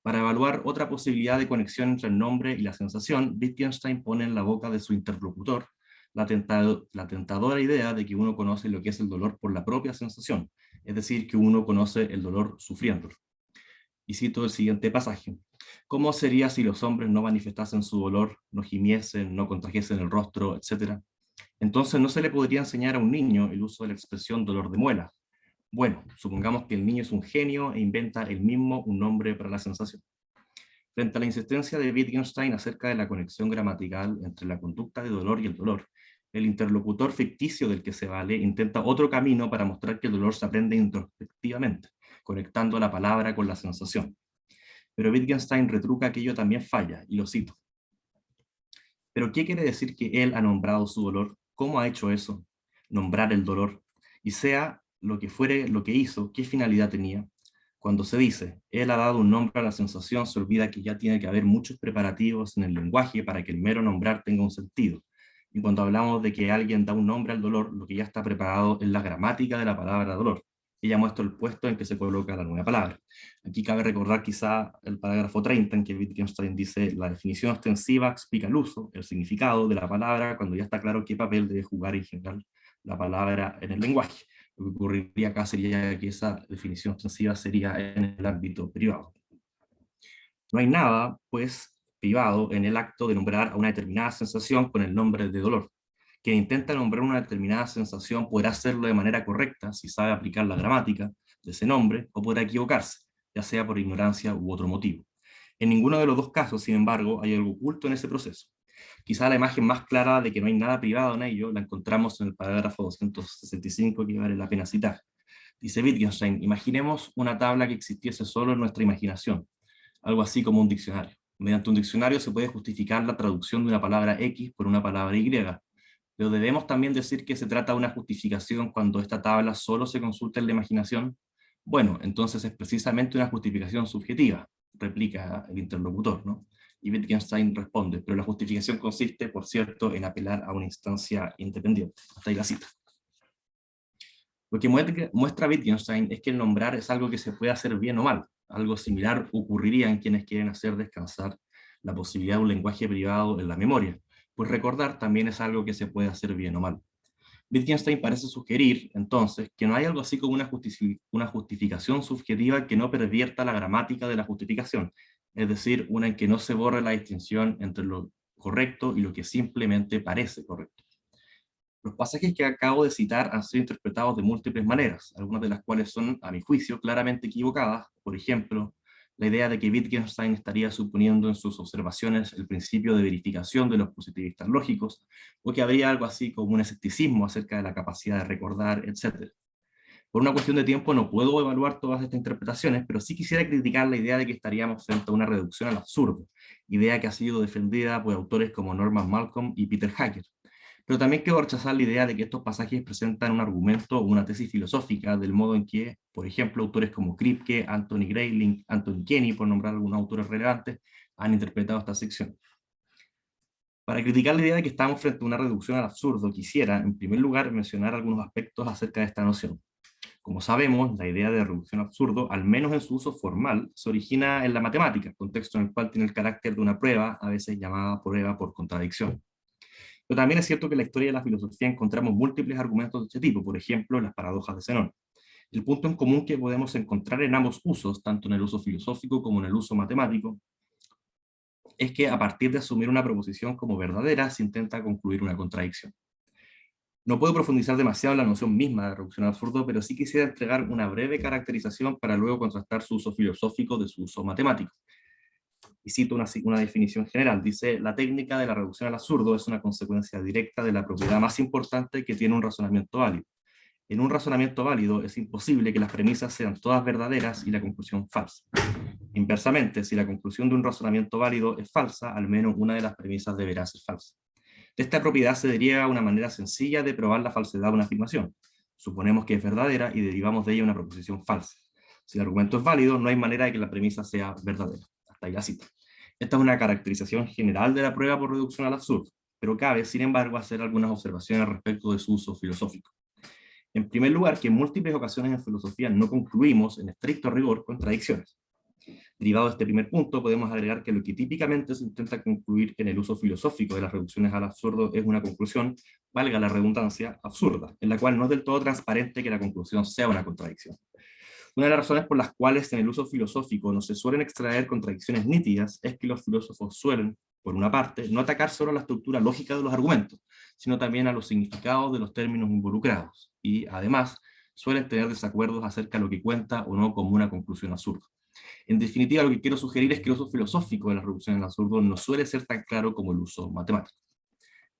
Para evaluar otra posibilidad de conexión entre el nombre y la sensación, Wittgenstein pone en la boca de su interlocutor la tentadora idea de que uno conoce lo que es el dolor por la propia sensación, es decir, que uno conoce el dolor sufriéndolo. Y cito el siguiente pasaje: ¿cómo sería si los hombres no manifestasen su dolor, no gimiesen, no contrajesen el rostro, etcétera? Entonces no se le podría enseñar a un niño el uso de la expresión dolor de muela. Bueno, supongamos que el niño es un genio e inventa él mismo un nombre para la sensación. Frente a la insistencia de Wittgenstein acerca de la conexión gramatical entre la conducta de dolor y el dolor, el interlocutor ficticio del que se vale intenta otro camino para mostrar que el dolor se aprende introspectivamente, conectando la palabra con la sensación. Pero Wittgenstein retruca que ello también falla, y lo cito: ¿pero qué quiere decir que él ha nombrado su dolor? ¿Cómo ha hecho eso? Nombrar el dolor. Y sea lo que fuere lo que hizo, ¿qué finalidad tenía? Cuando se dice, él ha dado un nombre a la sensación, se olvida que ya tiene que haber muchos preparativos en el lenguaje para que el mero nombrar tenga un sentido. Y cuando hablamos de que alguien da un nombre al dolor, lo que ya está preparado es la gramática de la palabra dolor. Ella muestra el puesto en que se coloca la nueva palabra. Aquí cabe recordar quizá el parágrafo 30, en que Wittgenstein dice: la definición ostensiva explica el uso, el significado de la palabra, cuando ya está claro qué papel debe jugar en general la palabra en el lenguaje. Lo que ocurriría acá sería que esa definición ostensiva sería en el ámbito privado. No hay nada, pues, privado en el acto de nombrar a una determinada sensación con el nombre de dolor. Quien intenta nombrar una determinada sensación podrá hacerlo de manera correcta si sabe aplicar la gramática de ese nombre, o podrá equivocarse, ya sea por ignorancia u otro motivo. En ninguno de los dos casos, sin embargo, hay algo oculto en ese proceso. Quizá la imagen más clara de que no hay nada privado en ello la encontramos en el parágrafo 265, que vale la pena citar. Dice Wittgenstein: imaginemos una tabla que existiese solo en nuestra imaginación, algo así como un diccionario. Mediante un diccionario se puede justificar la traducción de una palabra X por una palabra Y, pero debemos también decir que se trata de una justificación cuando esta tabla solo se consulta en la imaginación. Bueno, entonces es precisamente una justificación subjetiva, replica el interlocutor, ¿no? Y Wittgenstein responde, pero la justificación consiste, por cierto, en apelar a una instancia independiente. Hasta ahí la cita. Lo que muestra Wittgenstein es que el nombrar es algo que se puede hacer bien o mal. Algo similar ocurriría en quienes quieren hacer descansar la posibilidad de un lenguaje privado en la memoria, pues recordar también es algo que se puede hacer bien o mal. Wittgenstein parece sugerir, entonces, que no hay algo así como una justificación subjetiva que no pervierta la gramática de la justificación, es decir, una en que no se borre la distinción entre lo correcto y lo que simplemente parece correcto. Los pasajes que acabo de citar han sido interpretados de múltiples maneras, algunas de las cuales son, a mi juicio, claramente equivocadas. Por ejemplo, la idea de que Wittgenstein estaría suponiendo en sus observaciones el principio de verificación de los positivistas lógicos, o que habría algo así como un escepticismo acerca de la capacidad de recordar, etc. Por una cuestión de tiempo no puedo evaluar todas estas interpretaciones, pero sí quisiera criticar la idea de que estaríamos frente a una reducción al absurdo, idea que ha sido defendida por autores como Norman Malcolm y Peter Hacker. Pero también quiero rechazar la idea de que estos pasajes presentan un argumento o una tesis filosófica del modo en que, por ejemplo, autores como Kripke, Anthony Grayling, Anthony Kenny, por nombrar algunos autores relevantes, han interpretado esta sección. Para criticar la idea de que estamos frente a una reducción al absurdo, quisiera, en primer lugar, mencionar algunos aspectos acerca de esta noción. Como sabemos, la idea de reducción al absurdo, al menos en su uso formal, se origina en la matemática, contexto en el cual tiene el carácter de una prueba, a veces llamada prueba por contradicción. Pero también es cierto que en la historia de la filosofía encontramos múltiples argumentos de este tipo, por ejemplo, las paradojas de Zenón. El punto en común que podemos encontrar en ambos usos, tanto en el uso filosófico como en el uso matemático, es que a partir de asumir una proposición como verdadera, se intenta concluir una contradicción. No puedo profundizar demasiado en la noción misma de reducción al absurdo, pero sí quisiera entregar una breve caracterización para luego contrastar su uso filosófico de su uso matemático. Y cito una definición general, dice: la técnica de la reducción al absurdo es una consecuencia directa de la propiedad más importante que tiene un razonamiento válido. En un razonamiento válido es imposible que las premisas sean todas verdaderas y la conclusión falsa. Inversamente, si la conclusión de un razonamiento válido es falsa, al menos una de las premisas deberá ser falsa. De esta propiedad se deriva una manera sencilla de probar la falsedad de una afirmación. Suponemos que es verdadera y derivamos de ella una proposición falsa. Si el argumento es válido, no hay manera de que la premisa sea verdadera. Hasta ahí la cita. Esta es una caracterización general de la prueba por reducción al absurdo, pero cabe, sin embargo, hacer algunas observaciones respecto de su uso filosófico. En primer lugar, que en múltiples ocasiones en filosofía no concluimos, en estricto rigor, contradicciones. Derivado de este primer punto, podemos agregar que lo que típicamente se intenta concluir en el uso filosófico de las reducciones al absurdo es una conclusión, valga la redundancia, absurda, en la cual no es del todo transparente que la conclusión sea una contradicción. Una de las razones por las cuales en el uso filosófico no se suelen extraer contradicciones nítidas es que los filósofos suelen, por una parte, no atacar solo la estructura lógica de los argumentos, sino también a los significados de los términos involucrados, y además suelen tener desacuerdos acerca de lo que cuenta o no como una conclusión absurda. En definitiva, lo que quiero sugerir es que el uso filosófico de la reducción al absurdo no suele ser tan claro como el uso matemático.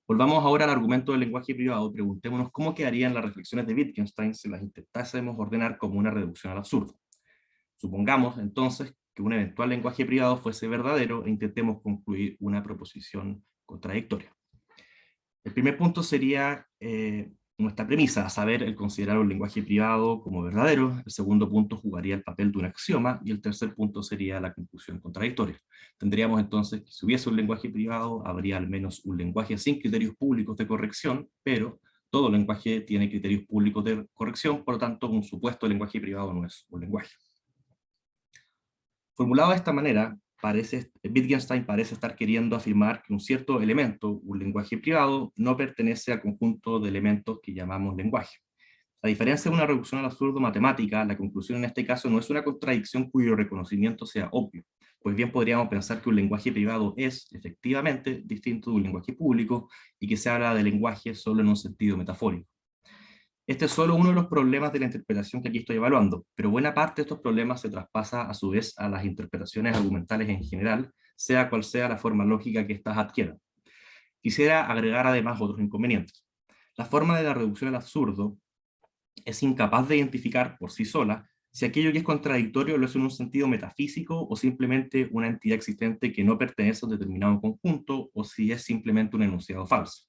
Volvamos ahora al argumento del lenguaje privado y preguntémonos cómo quedarían las reflexiones de Wittgenstein si las intentásemos ordenar como una reducción al absurdo. Supongamos, entonces, que un eventual lenguaje privado fuese verdadero e intentemos concluir una proposición contradictoria. El primer punto sería nuestra premisa, a saber, el considerar un lenguaje privado como verdadero. El segundo punto jugaría el papel de un axioma, y el tercer punto sería la conclusión contradictoria. Tendríamos entonces que si hubiese un lenguaje privado, habría al menos un lenguaje sin criterios públicos de corrección, pero todo lenguaje tiene criterios públicos de corrección, por lo tanto, un supuesto lenguaje privado no es un lenguaje. Formulado de esta manera, Wittgenstein parece estar queriendo afirmar que un cierto elemento, un lenguaje privado, no pertenece al conjunto de elementos que llamamos lenguaje. A diferencia de una reducción al absurdo matemática, la conclusión en este caso no es una contradicción cuyo reconocimiento sea obvio, pues bien podríamos pensar que un lenguaje privado es, efectivamente, distinto de un lenguaje público, y que se habla de lenguaje solo en un sentido metafórico. Este es solo uno de los problemas de la interpretación que aquí estoy evaluando, pero buena parte de estos problemas se traspasa a su vez a las interpretaciones argumentales en general, sea cual sea la forma lógica que éstas adquieran. Quisiera agregar además otros inconvenientes. La forma de la reducción al absurdo es incapaz de identificar por sí sola si aquello que es contradictorio lo es en un sentido metafísico o simplemente una entidad existente que no pertenece a un determinado conjunto, o si es simplemente un enunciado falso.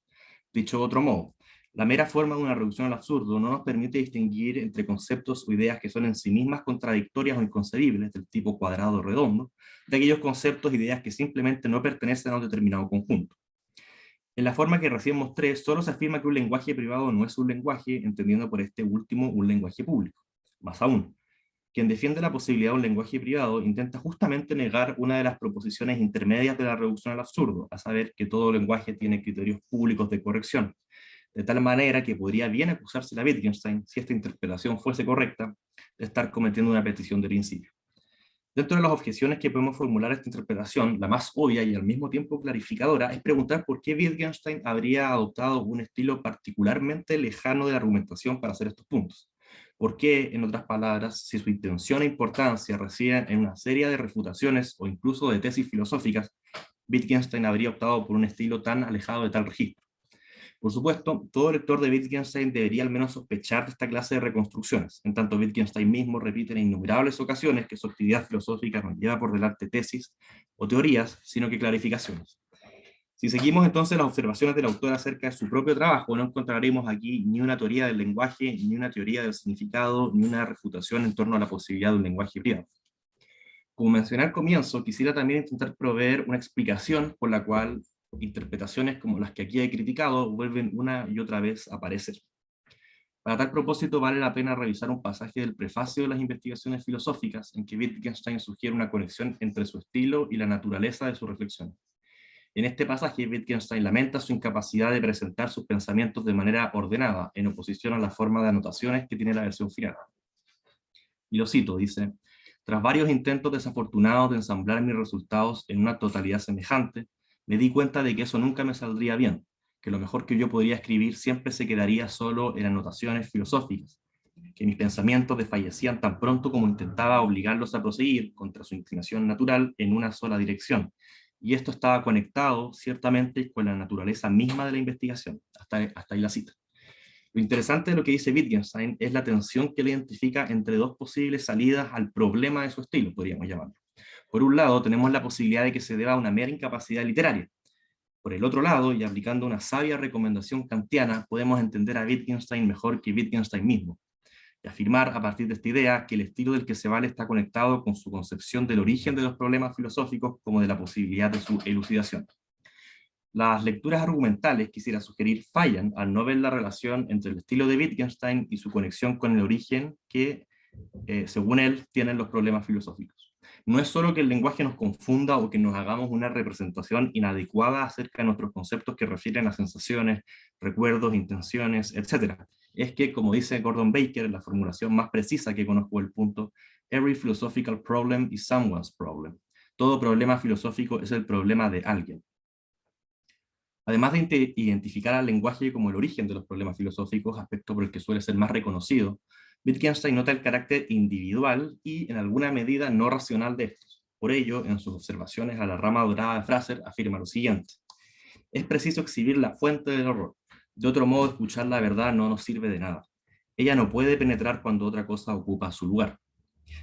Dicho de otro modo, La mera forma de una reducción al absurdo no nos permite distinguir entre conceptos o ideas que son en sí mismas contradictorias o inconcebibles, del tipo cuadrado o redondo, de aquellos conceptos e ideas que simplemente no pertenecen a un determinado conjunto. En la forma que recién mostré, solo se afirma que un lenguaje privado no es un lenguaje, entendiendo por este último un lenguaje público. Más aún, quien defiende la posibilidad de un lenguaje privado intenta justamente negar una de las proposiciones intermedias de la reducción al absurdo, a saber que todo lenguaje tiene criterios públicos de corrección, de tal manera que podría bien acusarse a Wittgenstein, si esta interpretación fuese correcta, de estar cometiendo una petición de principio. Dentro de las objeciones que podemos formular a esta interpretación, la más obvia y al mismo tiempo clarificadora es preguntar por qué Wittgenstein habría adoptado un estilo particularmente lejano de la argumentación para hacer estos puntos. ¿Por qué, en otras palabras, si su intención e importancia residen en una serie de refutaciones o incluso de tesis filosóficas, Wittgenstein habría optado por un estilo tan alejado de tal registro? Por supuesto, todo lector de Wittgenstein debería al menos sospechar de esta clase de reconstrucciones, en tanto Wittgenstein mismo repite en innumerables ocasiones que su actividad filosófica no lleva por delante tesis o teorías, sino que clarificaciones. Si seguimos entonces las observaciones del autor acerca de su propio trabajo, no encontraremos aquí ni una teoría del lenguaje, ni una teoría del significado, ni una refutación en torno a la posibilidad de un lenguaje privado. Como mencioné al comienzo, quisiera también intentar proveer una explicación por la cual interpretaciones como las que aquí he criticado vuelven una y otra vez a aparecer. Para tal propósito vale la pena revisar un pasaje del prefacio de las investigaciones filosóficas en que Wittgenstein sugiere una conexión entre su estilo y la naturaleza de su reflexión. En este pasaje, Wittgenstein lamenta su incapacidad de presentar sus pensamientos de manera ordenada, en oposición a la forma de anotaciones que tiene la versión final. Y lo cito, dice: tras varios intentos desafortunados de ensamblar mis resultados en una totalidad semejante, me di cuenta de que eso nunca me saldría bien, que lo mejor que yo podría escribir siempre se quedaría solo en anotaciones filosóficas, que mis pensamientos desfallecían tan pronto como intentaba obligarlos a proseguir, contra su inclinación natural, en una sola dirección. Y esto estaba conectado, ciertamente, con la naturaleza misma de la investigación. Hasta ahí la cita. Lo interesante de lo que dice Wittgenstein es la tensión que él identifica entre dos posibles salidas al problema de su estilo, podríamos llamarlo. Por un lado, tenemos la posibilidad de que se deba a una mera incapacidad literaria. Por el otro lado, y aplicando una sabia recomendación kantiana, podemos entender a Wittgenstein mejor que Wittgenstein mismo, y afirmar a partir de esta idea que el estilo del que se vale está conectado con su concepción del origen de los problemas filosóficos como de la posibilidad de su elucidación. Las lecturas argumentales, quisiera sugerir, fallan al no ver la relación entre el estilo de Wittgenstein y su conexión con el origen que, según él, tienen los problemas filosóficos. No es solo que el lenguaje nos confunda o que nos hagamos una representación inadecuada acerca de nuestros conceptos que refieren a sensaciones, recuerdos, intenciones, etc. Es que, como dice Gordon Baker, la formulación más precisa que conozco del punto, every philosophical problem is someone's problem. Todo problema filosófico es el problema de alguien. Además de identificar al lenguaje como el origen de los problemas filosóficos, aspecto por el que suele ser más reconocido, Wittgenstein nota el carácter individual y, en alguna medida, no racional de estos. Por ello, en sus observaciones a la rama dorada de Fraser, afirma lo siguiente: es preciso exhibir la fuente del error. De otro modo, escuchar la verdad no nos sirve de nada. Ella no puede penetrar cuando otra cosa ocupa su lugar.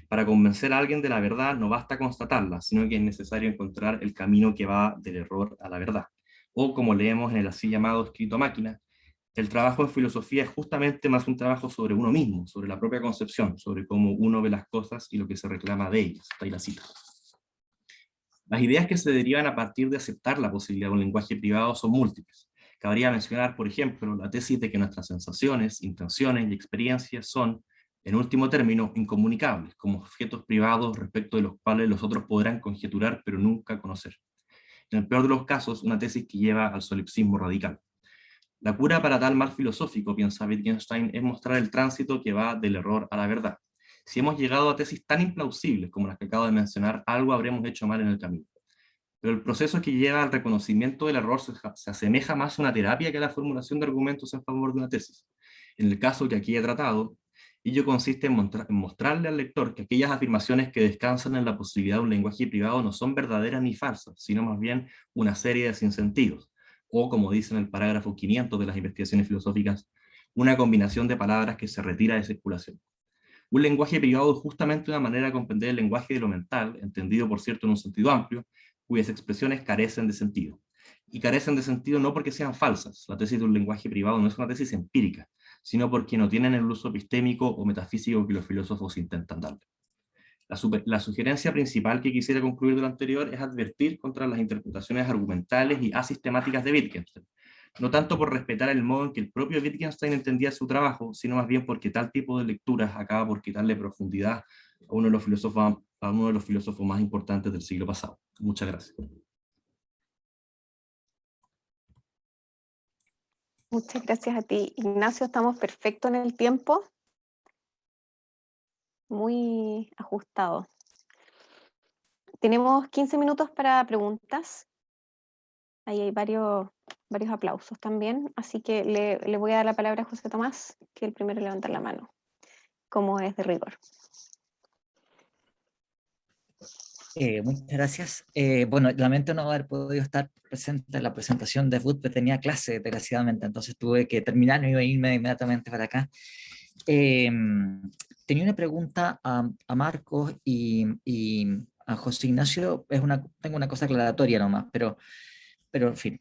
Para convencer a alguien de la verdad no basta constatarla, sino que es necesario encontrar el camino que va del error a la verdad. O, como leemos en el así llamado escrito a máquina, el trabajo en filosofía es justamente más un trabajo sobre uno mismo, sobre la propia concepción, sobre cómo uno ve las cosas y lo que se reclama de ellas. Está ahí la cita. Las ideas que se derivan a partir de aceptar la posibilidad de un lenguaje privado son múltiples. Cabría mencionar, por ejemplo, la tesis de que nuestras sensaciones, intenciones y experiencias son, en último término, incomunicables, como objetos privados respecto de los cuales los otros podrán conjeturar pero nunca conocer. En el peor de los casos, una tesis que lleva al solipsismo radical. La cura para tal mal filosófico, piensa Wittgenstein, es mostrar el tránsito que va del error a la verdad. Si hemos llegado a tesis tan implausibles como las que acabo de mencionar, algo habremos hecho mal en el camino. Pero el proceso que lleva al reconocimiento del error se asemeja más a una terapia que a la formulación de argumentos en favor de una tesis. En el caso que aquí he tratado, ello consiste en mostrarle al lector que aquellas afirmaciones que descansan en la posibilidad de un lenguaje privado no son verdaderas ni falsas, sino más bien una serie de sinsentidos, o, como dice en el parágrafo 500 de las investigaciones filosóficas, una combinación de palabras que se retira de circulación. Un lenguaje privado es justamente una manera de comprender el lenguaje de lo mental, entendido por cierto en un sentido amplio, cuyas expresiones carecen de sentido. y carecen de sentido no porque sean falsas. La tesis de un lenguaje privado no es una tesis empírica, sino porque no tienen el uso epistémico o metafísico que los filósofos intentan darle. La sugerencia principal que quisiera concluir de lo anterior es advertir contra las interpretaciones argumentales y asistemáticas de Wittgenstein, no tanto por respetar el modo en que el propio Wittgenstein entendía su trabajo, sino más bien porque tal tipo de lecturas acaba por quitarle profundidad a uno de los filósofos más importantes del siglo pasado. Muchas gracias. Muchas gracias a ti, Ignacio. Estamos perfecto en el tiempo. Muy ajustado. Tenemos 15 minutos para preguntas. Ahí hay varios aplausos también. Así que le voy a dar la palabra a José Tomás, que el primero en levantar la mano, como es de rigor. Muchas gracias. Bueno, lamento no haber podido estar presente en la presentación de Wood, pero tenía clase, desgraciadamente, entonces tuve que terminar y irme inmediatamente para acá. Tenía una pregunta a Marcos y a José Ignacio. Tengo una cosa aclaratoria nomás, pero en fin.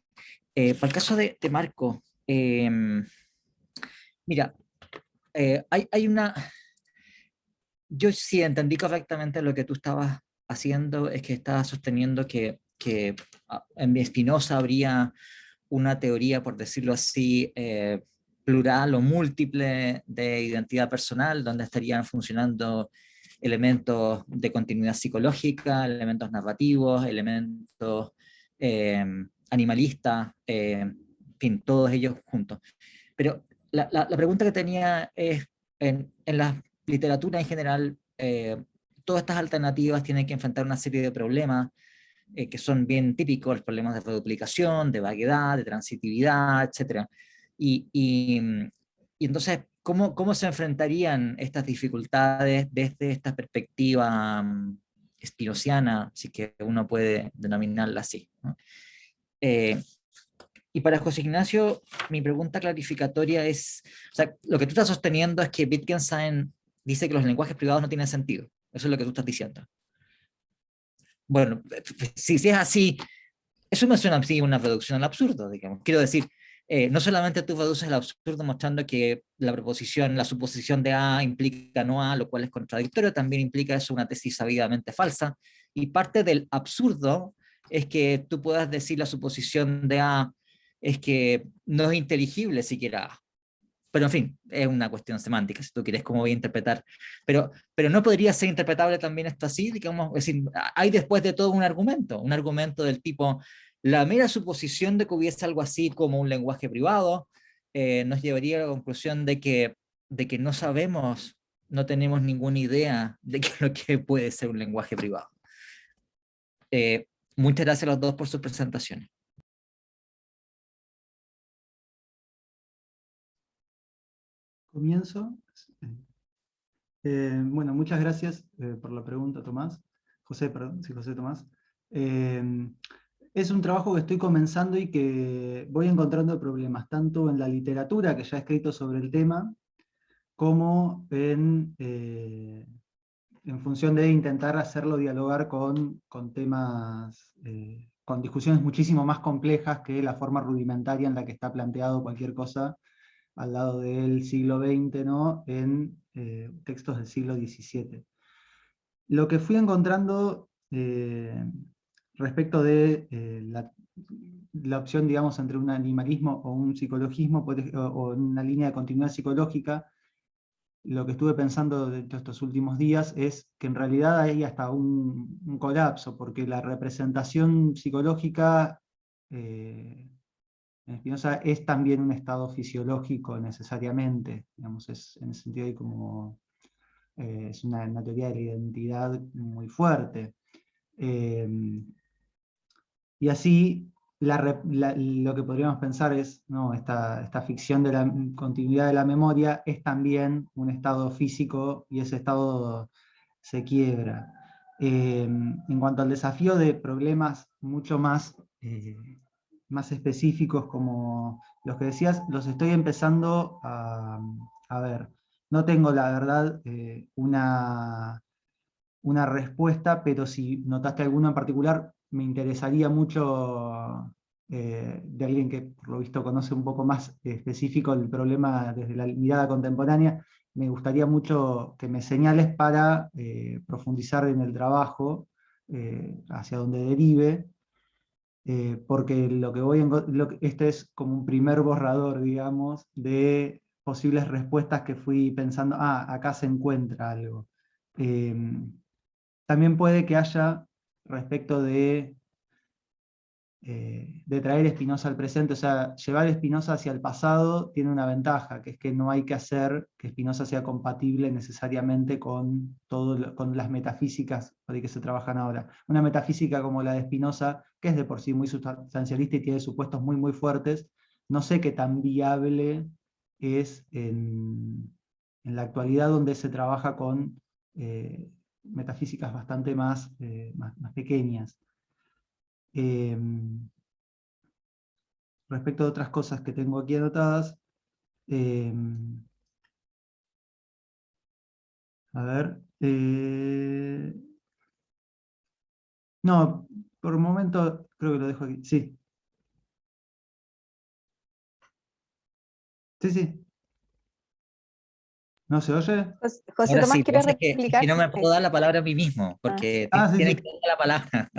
Para el caso de Marcos, mira, hay una... Yo sí entendí correctamente lo que tú estabas haciendo, es que estabas sosteniendo que en Spinoza habría una teoría, por decirlo así, plural o múltiple de identidad personal, donde estarían funcionando elementos de continuidad psicológica, elementos narrativos, elementos animalistas, en fin, todos ellos juntos. Pero la pregunta que tenía es, en la literatura en general, todas estas alternativas tienen que enfrentar una serie de problemas que son bien típicos, los problemas de reduplicación, de vaguedad, de transitividad, etc. Y entonces, ¿cómo se enfrentarían estas dificultades desde esta perspectiva spinociana, si que uno puede denominarla así, ¿no? Y para José Ignacio, mi pregunta clarificatoria es, o sea, lo que tú estás sosteniendo es que Wittgenstein dice que los lenguajes privados no tienen sentido. Eso es lo que tú estás diciendo. Bueno, si es así, eso me suena así una reducción al absurdo, digamos. Quiero decir, no solamente tú reduces el absurdo mostrando que la suposición de A implica no A, lo cual es contradictorio, también implica eso una tesis sabidamente falsa, y parte del absurdo es que tú puedas decir la suposición de A es que no es inteligible siquiera A. Pero en fin, es una cuestión semántica, si tú quieres cómo voy a interpretar. Pero no podría ser interpretable también esto así, digamos, es decir, hay después de todo un argumento del tipo, la mera suposición de que hubiese algo así como un lenguaje privado, nos llevaría a la conclusión de que no sabemos, no tenemos ninguna idea de qué es lo que puede ser un lenguaje privado. Muchas gracias a los dos por sus presentaciones. Comienzo. Bueno, muchas gracias por la pregunta, Tomás. José, perdón, sí, José Tomás. Es un trabajo que estoy comenzando y que voy encontrando problemas, tanto en la literatura que ya he escrito sobre el tema, como en función de intentar hacerlo dialogar con temas, con discusiones muchísimo más complejas que la forma rudimentaria en la que está planteado cualquier cosa al lado del siglo XX, ¿no? En textos del siglo XVII. Lo que fui encontrando respecto de la opción, digamos, entre un animalismo o un psicologismo, o una línea de continuidad psicológica, lo que estuve pensando de estos últimos días es que en realidad hay hasta un colapso, porque la representación psicológica en Spinoza es también un estado fisiológico necesariamente, digamos, en ese sentido hay como, es una teoría de la identidad muy fuerte. Y así lo que podríamos pensar es, no, esta ficción de la continuidad de la memoria es también un estado físico y ese estado se quiebra. En cuanto al desafío de problemas mucho más específicos como los que decías, los estoy empezando a ver. No tengo, la verdad, una respuesta, pero si notaste alguno en particular, me interesaría mucho de alguien que por lo visto conoce un poco más específico el problema desde la mirada contemporánea, me gustaría mucho que me señales para profundizar en el trabajo, hacia donde derive, porque lo que este es como un primer borrador, digamos, de posibles respuestas que fui pensando, acá se encuentra algo. También puede que haya, respecto de traer Spinoza al presente, o sea, llevar Spinoza hacia el pasado tiene una ventaja, que es que no hay que hacer que Spinoza sea compatible necesariamente con, con las metafísicas de que se trabajan ahora. Una metafísica como la de Spinoza, que es de por sí muy sustancialista y tiene supuestos muy, muy fuertes, no sé qué tan viable es en la actualidad, donde se trabaja con metafísicas bastante más pequeñas. Respecto de otras cosas que tengo aquí anotadas, a ver, no, por un momento creo que lo dejo aquí, sí. Sí, sí. ¿No se oye? José Ahora Tomás, sí, ¿quieres es que replicar? no me puedo dar la palabra a mí mismo, Ah, porque Sí, tienen que sí. dar la palabra.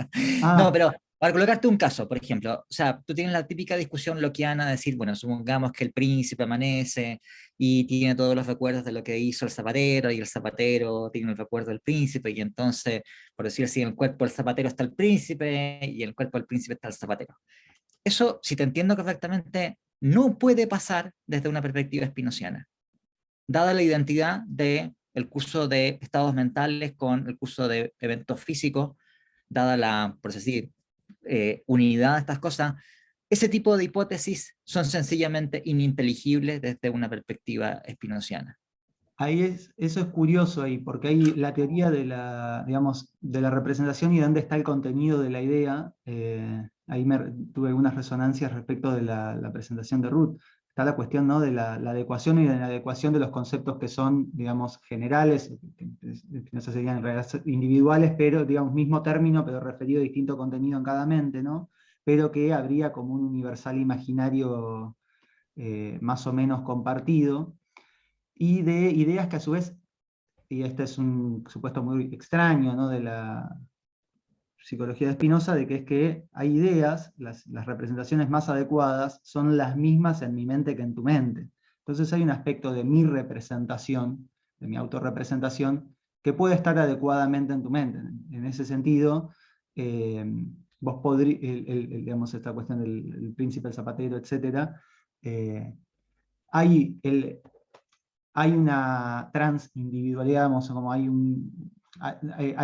No, Ah, pero para colocarte un caso, por ejemplo, o sea, tú tienes la típica discusión lockeana de decir, bueno, supongamos que el príncipe amanece y tiene todos los recuerdos de lo que hizo el zapatero, y el zapatero tiene el recuerdo del príncipe, y entonces, por decir así, en el cuerpo del zapatero está el príncipe, y en el cuerpo del príncipe está el zapatero. Eso, si te entiendo correctamente, no puede pasar desde una perspectiva spinociana, dada la identidad del curso de estados mentales con el curso de eventos físicos, dada la, por decir, unidad de estas cosas, ese tipo de hipótesis son sencillamente ininteligibles desde una perspectiva spinociana. eso es curioso ahí, porque hay la teoría de la, digamos, de la representación y dónde está el contenido de la idea. Ahí tuve algunas resonancias respecto de la presentación de Ruth. Está la cuestión, ¿no?, de la adecuación y de la adecuación de los conceptos que son, digamos, generales, que no sé, serían en realidad individuales, pero, digamos, mismo término, pero referido a distinto contenido en cada mente, ¿no? Pero que habría como un universal imaginario más o menos compartido, y de ideas que a su vez, y este es un supuesto muy extraño, ¿no?, de la psicología de Spinoza, de que es que hay ideas, las representaciones más adecuadas son las mismas en mi mente que en tu mente. Entonces hay un aspecto de mi representación, de mi autorrepresentación, que puede estar adecuadamente en tu mente. En ese sentido, vos podrías, digamos, esta cuestión del príncipe, el zapatero, etc., hay una transindividualidad, digamos, como hay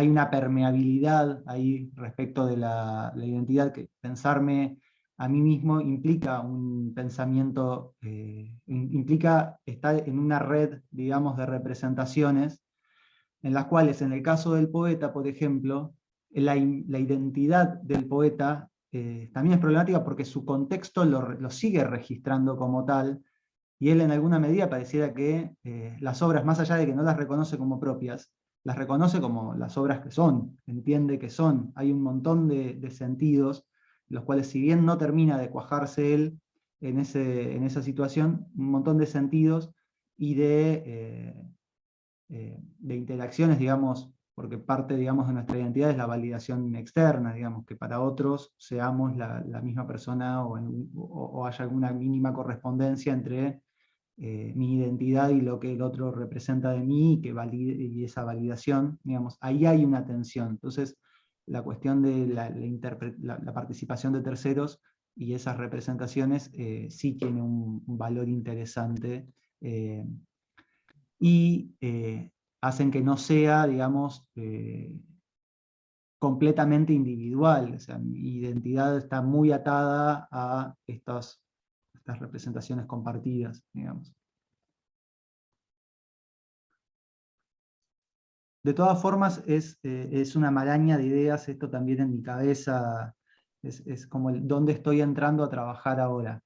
una permeabilidad ahí respecto de la identidad, que pensarme a mí mismo implica un pensamiento, implica estar en una red, digamos, de representaciones, en las cuales, en el caso del poeta, por ejemplo, la identidad del poeta también es problemática, porque su contexto lo sigue registrando como tal, y él en alguna medida pareciera que las obras, más allá de que no las reconoce como propias, las reconoce como las obras que son, entiende que son. Hay un montón de sentidos, los cuales, si bien no termina de cuajarse él en esa situación, un montón de sentidos y de interacciones, digamos, porque parte, digamos, de nuestra identidad es la validación externa, digamos, que para otros seamos la misma persona, o haya alguna mínima correspondencia entre mi identidad y lo que el otro representa de mí, y esa validación, digamos, ahí hay una tensión. Entonces, la cuestión de la participación de terceros y esas representaciones sí tiene un valor interesante, y hacen que no sea, digamos, completamente individual. O sea, mi identidad está muy atada a estas representaciones compartidas, digamos. De todas formas, es una maraña de ideas esto también en mi cabeza, es como dónde estoy entrando a trabajar ahora.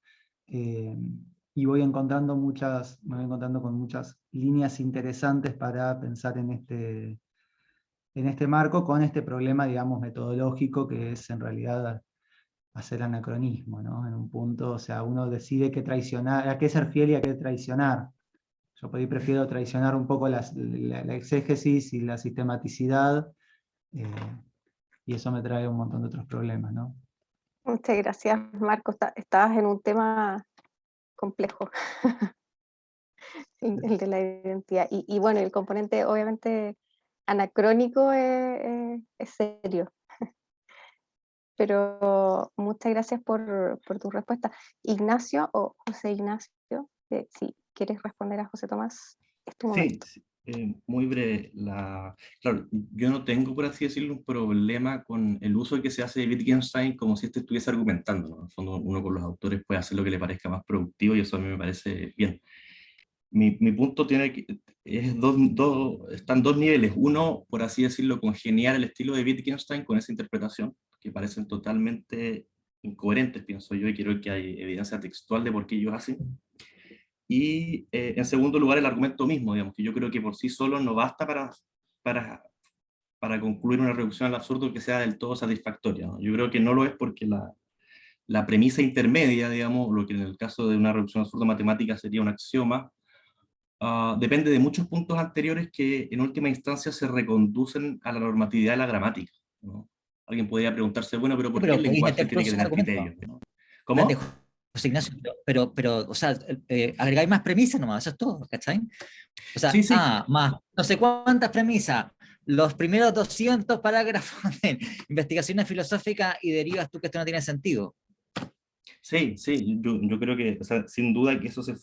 Y me voy encontrando con muchas líneas interesantes para pensar en este marco, con este problema, digamos, metodológico, que es en realidad hacer anacronismo, ¿no? En un punto, o sea, uno decide qué traicionar, a qué ser fiel y a qué traicionar. Yo por ahí prefiero traicionar un poco la exégesis y la sistematicidad, y eso me trae un montón de otros problemas, ¿no? Muchas gracias, Marco. Estabas en un tema complejo, el de la identidad. Y bueno, el componente obviamente anacrónico es serio. Pero muchas gracias por tu respuesta. Ignacio o José Ignacio, si quieres responder a José Tomás, es tu Sí, momento. sí, muy breve. Claro, yo no tengo, por así decirlo, un problema con el uso que se hace de Wittgenstein como si este estuviese argumentando, ¿no? En el fondo, uno con los autores puede hacer lo que le parezca más productivo y eso a mí me parece bien. Mi punto están dos niveles. Uno, por así decirlo, congeniar el estilo de Wittgenstein con esa interpretación, que parecen totalmente incoherentes, pienso yo, y creo que hay evidencia textual de por qué ellos hacen. Y en segundo lugar, el argumento mismo, digamos, que yo creo que por sí solo no basta para, para concluir una reducción al absurdo que sea del todo satisfactoria, ¿no? Yo creo que no lo es porque la premisa intermedia, digamos, lo que en el caso de una reducción al absurdo matemática sería un axioma, depende de muchos puntos anteriores que en última instancia se reconducen a la normatividad de la gramática, ¿no? Alguien podría preguntarse, bueno, pero Sí, ¿por qué pero el podéis lenguaje meter tiene que todos esos tener argumentos. criterios, ¿no? Espérate, ¿Cómo? José Ignacio, o sea, agregáis más premisas nomás, eso es todo, ¿cachai? O Sí, sea, sí, más no sé cuántas premisas, los primeros 200 parágrafos de investigaciones filosóficas y derivas tú que esto no tiene sentido. sí, sí, yo creo que, o sea, sin duda que eso se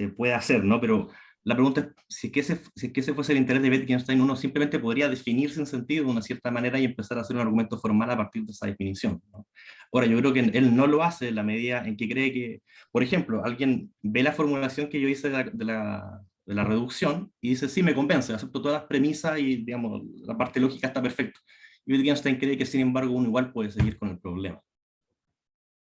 puede hacer, ¿no? Pero la pregunta es, si es que ese fuese el interés de Wittgenstein, uno simplemente podría definir sin sentido de una cierta manera y empezar a hacer un argumento formal a partir de esa definición, ¿no? Ahora, yo creo que él no lo hace en la medida en que cree que, por ejemplo, alguien ve la formulación que yo hice de la reducción y dice, sí, me convence, acepto todas las premisas y, digamos, la parte lógica está perfecta. Y Wittgenstein cree que, sin embargo, uno igual puede seguir con el problema,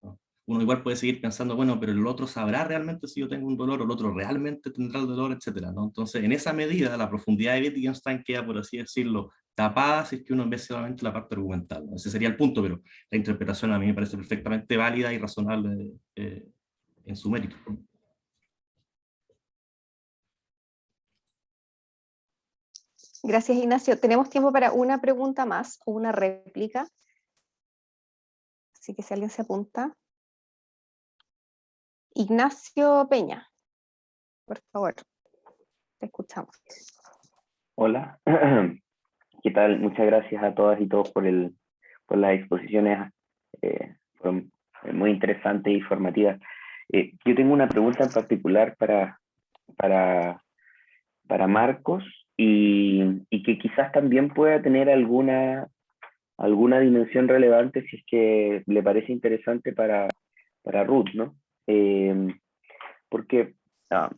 ¿no? Uno igual puede seguir pensando, bueno, pero el otro sabrá realmente si yo tengo un dolor, o el otro realmente tendrá el dolor, etcétera, ¿no? Entonces, en esa medida, la profundidad de Wittgenstein queda, por así decirlo, tapada si es que uno ve solamente la parte argumental, ¿no? Ese sería el punto, pero la interpretación a mí me parece perfectamente válida y razonable en su mérito. Gracias, Ignacio. Tenemos tiempo para una pregunta más o una réplica. Así que si alguien se apunta. Ignacio Peña, por favor, te escuchamos. Hola, ¿qué tal? Muchas gracias a todas y todos por las exposiciones, fueron muy interesantes y formativas. Yo tengo una pregunta en particular para, para Marcos y que quizás también pueda tener alguna dimensión relevante si es que le parece interesante para Ruth, ¿no? Porque ah,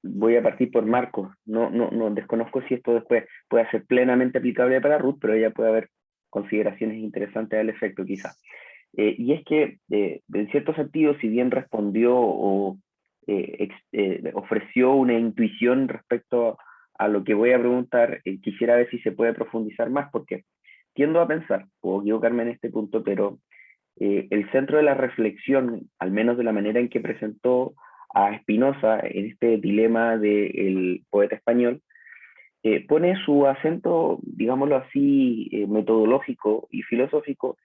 voy a partir por Marcos. No desconozco si esto después puede ser plenamente aplicable para Ruth, pero ella puede haber consideraciones interesantes al efecto quizás. Y es que, en cierto sentido, si bien respondió o ofreció una intuición respecto a lo que voy a preguntar, quisiera ver si se puede profundizar más, porque tiendo a pensar, puedo equivocarme en este punto, pero el centro de la reflexión, al menos de la manera en que presentó a Spinoza en este dilema del poeta español, pone su acento, digámoslo así, metodológico y filosófico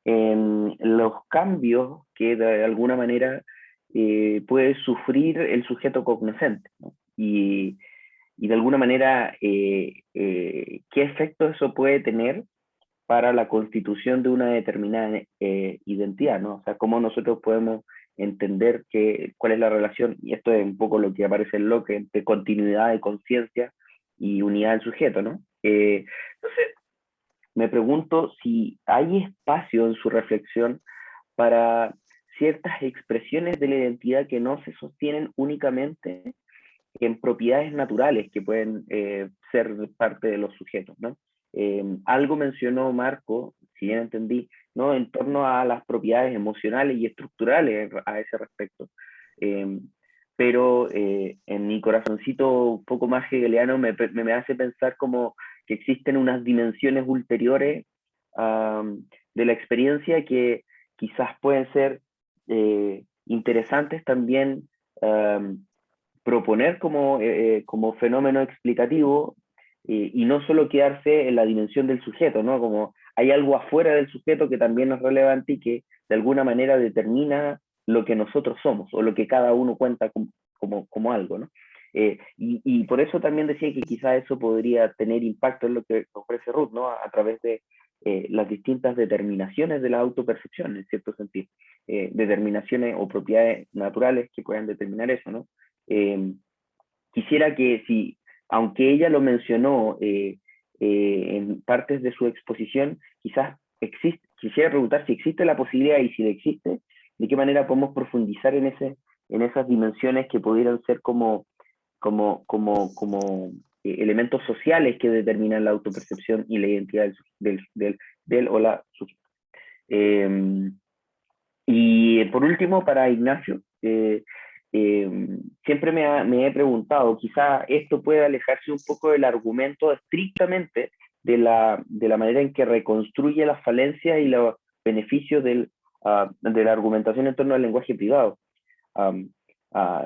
en los cambios que de alguna manera puede sufrir el sujeto cognoscente, ¿no? Y de alguna manera, ¿qué efecto eso puede tener para la constitución de una determinada identidad, ¿no? O sea, cómo nosotros podemos entender cuál es la relación, y esto es un poco lo que aparece en Locke, entre continuidad de conciencia y unidad del sujeto, ¿no? Entonces, me pregunto si hay espacio en su reflexión para ciertas expresiones de la identidad que no se sostienen únicamente en propiedades naturales que pueden ser parte de los sujetos, ¿no? Algo mencionó Marco, si bien entendí, ¿no? En torno a las propiedades emocionales y estructurales a ese respecto. Pero en mi corazoncito un poco más hegeliano me hace pensar como que existen unas dimensiones ulteriores de la experiencia que quizás pueden ser interesantes también proponer como fenómeno explicativo, y no solo quedarse en la dimensión del sujeto, ¿no? Como hay algo afuera del sujeto que también es relevante y que de alguna manera determina lo que nosotros somos, o lo que cada uno cuenta como algo, ¿no? Y por eso también decía que quizá eso podría tener impacto en lo que ofrece Ruth, ¿no? A través de las distintas determinaciones de la autopercepción, en cierto sentido. Determinaciones o propiedades naturales que puedan determinar eso, ¿no? Quisiera que, si, aunque ella lo mencionó en partes de su exposición, quizás quisiera preguntar si existe la posibilidad, y si existe, de qué manera podemos profundizar en esas dimensiones que pudieran ser como elementos sociales que determinan la autopercepción y la identidad del o la sujeto. Y por último, para Ignacio, siempre me he preguntado, quizá esto puede alejarse un poco del argumento estrictamente de la manera en que reconstruye las falencias y los beneficios de la argumentación en torno al lenguaje privado.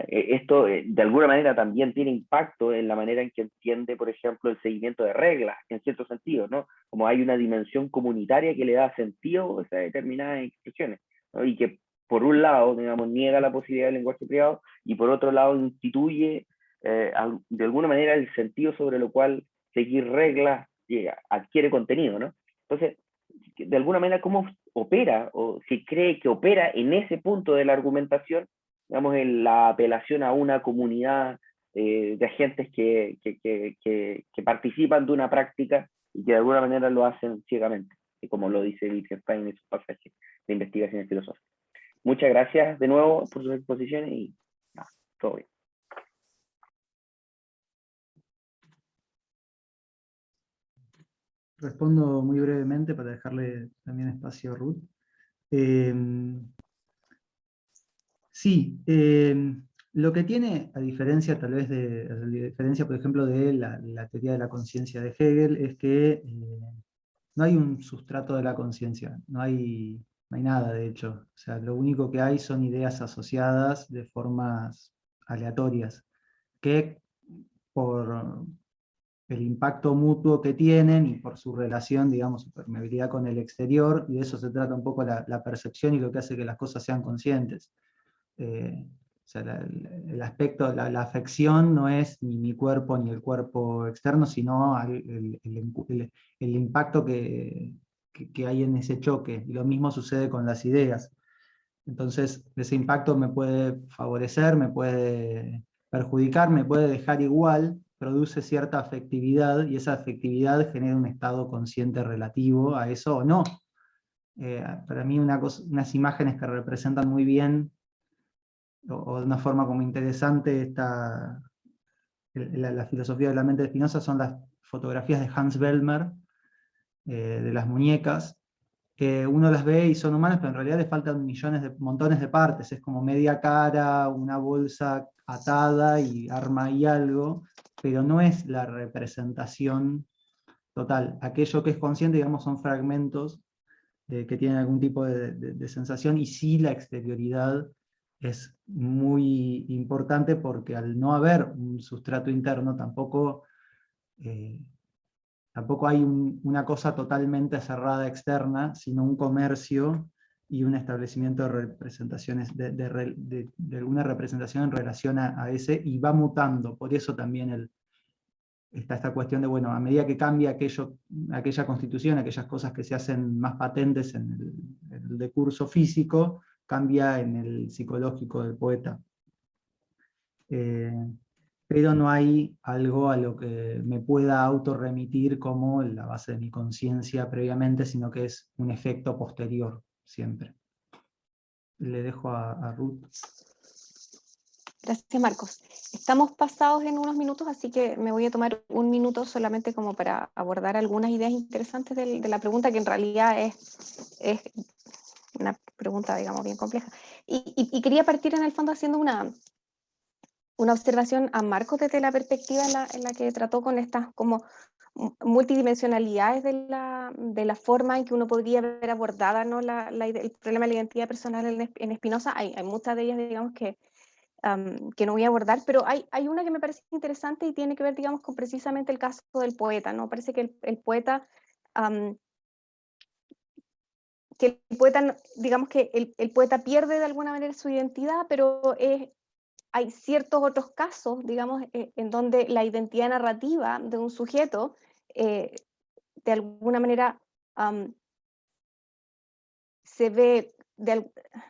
Esto de alguna manera también tiene impacto en la manera en que entiende, por ejemplo, el seguimiento de reglas, en cierto sentido, ¿no? Como hay una dimensión comunitaria que le da sentido a esas determinadas expresiones, ¿no? Y que por un lado, digamos, niega la posibilidad del lenguaje privado, y por otro lado instituye de alguna manera el sentido sobre lo cual seguir reglas adquiere contenido, ¿no? Entonces, de alguna manera, ¿cómo opera, o si cree que opera en ese punto de la argumentación, digamos, en la apelación a una comunidad de agentes que participan de una práctica y que de alguna manera lo hacen ciegamente, como lo dice Wittgenstein en sus pasajes de investigaciones filosóficas? Muchas gracias de nuevo por sus exposiciones y nada, todo bien. Respondo muy brevemente para dejarle también espacio a Ruth. Sí, lo que tiene, a diferencia tal vez por ejemplo, de la teoría de la conciencia de Hegel, es que no hay un sustrato de la conciencia, no hay nada, de hecho. O sea, lo único que hay son ideas asociadas de formas aleatorias, que por el impacto mutuo que tienen y por su relación, digamos, su permeabilidad con el exterior, y de eso se trata un poco la percepción y lo que hace que las cosas sean conscientes. O sea, el aspecto, la afección no es ni mi cuerpo ni el cuerpo externo, sino el impacto que hay en ese choque. Y lo mismo sucede con las ideas. Entonces, ese impacto me puede favorecer, me puede perjudicar, me puede dejar igual, produce cierta afectividad, y esa afectividad genera un estado consciente relativo a eso o no. Para mí unas imágenes que representan muy bien, o de una forma como interesante, la filosofía de la mente de Spinoza, son las fotografías de Hans Bellmer, de las muñecas, que uno las ve y son humanas, pero en realidad les faltan montones de partes, es como media cara, una bolsa atada y arma y algo, pero no es la representación total. Aquello que es consciente, digamos, son fragmentos que tienen algún tipo de sensación, y sí, la exterioridad es muy importante, porque al no haber un sustrato interno tampoco hay una cosa totalmente cerrada externa, sino un comercio y un establecimiento de representaciones, de alguna representación en relación a ese, y va mutando. Por eso también está esta cuestión de, bueno, a medida que cambia aquella constitución, aquellas cosas que se hacen más patentes en el decurso físico, cambia en el psicológico del poeta. Pero no hay algo a lo que me pueda autorremitir como la base de mi conciencia previamente, sino que es un efecto posterior, siempre. Le dejo a Ruth. Gracias, Marcos. Estamos pasados en unos minutos, así que me voy a tomar un minuto solamente como para abordar algunas ideas interesantes de la pregunta, que en realidad es una pregunta, digamos, bien compleja. Y quería partir en el fondo haciendo una observación a Marcos desde la perspectiva en la que trató con estas como multidimensionalidades de la forma en que uno podría ver abordada, ¿no? El problema de la identidad personal en Spinoza. Hay muchas de ellas, digamos, que no voy a abordar, pero hay una que me parece interesante y tiene que ver, digamos, con precisamente el caso del poeta, ¿no? Parece que el poeta, digamos que el poeta pierde de alguna manera su identidad, pero hay ciertos otros casos, digamos, en donde la identidad narrativa de un sujeto, de alguna manera, se ve,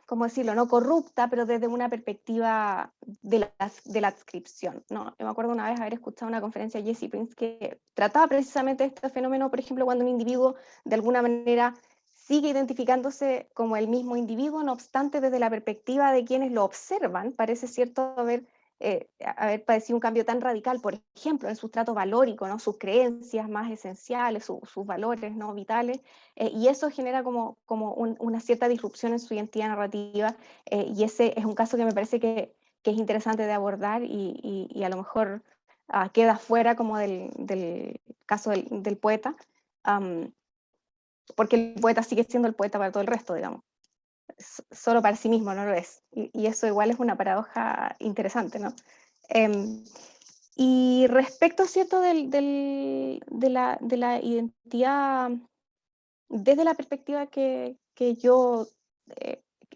¿cómo decirlo?, no corrupta, pero desde una perspectiva de la adscripción, ¿no? Yo me acuerdo una vez haber escuchado una conferencia de Jesse Prince que trataba precisamente este fenómeno, por ejemplo, cuando un individuo de alguna manera sigue identificándose como el mismo individuo, no obstante, desde la perspectiva de quienes lo observan, parece cierto haber padecido un cambio tan radical, por ejemplo, en su trato valórico, ¿no? Sus creencias más esenciales, sus valores, ¿no? Vitales, y eso genera como una cierta disrupción en su identidad narrativa, y ese es un caso que me parece que es interesante de abordar y a lo mejor queda fuera como del caso del poeta, porque el poeta sigue siendo el poeta para todo el resto, digamos. Solo para sí mismo no lo es. Y eso igual es una paradoja interesante, ¿no? Y respecto, ¿cierto?, de la identidad, desde la perspectiva que yo,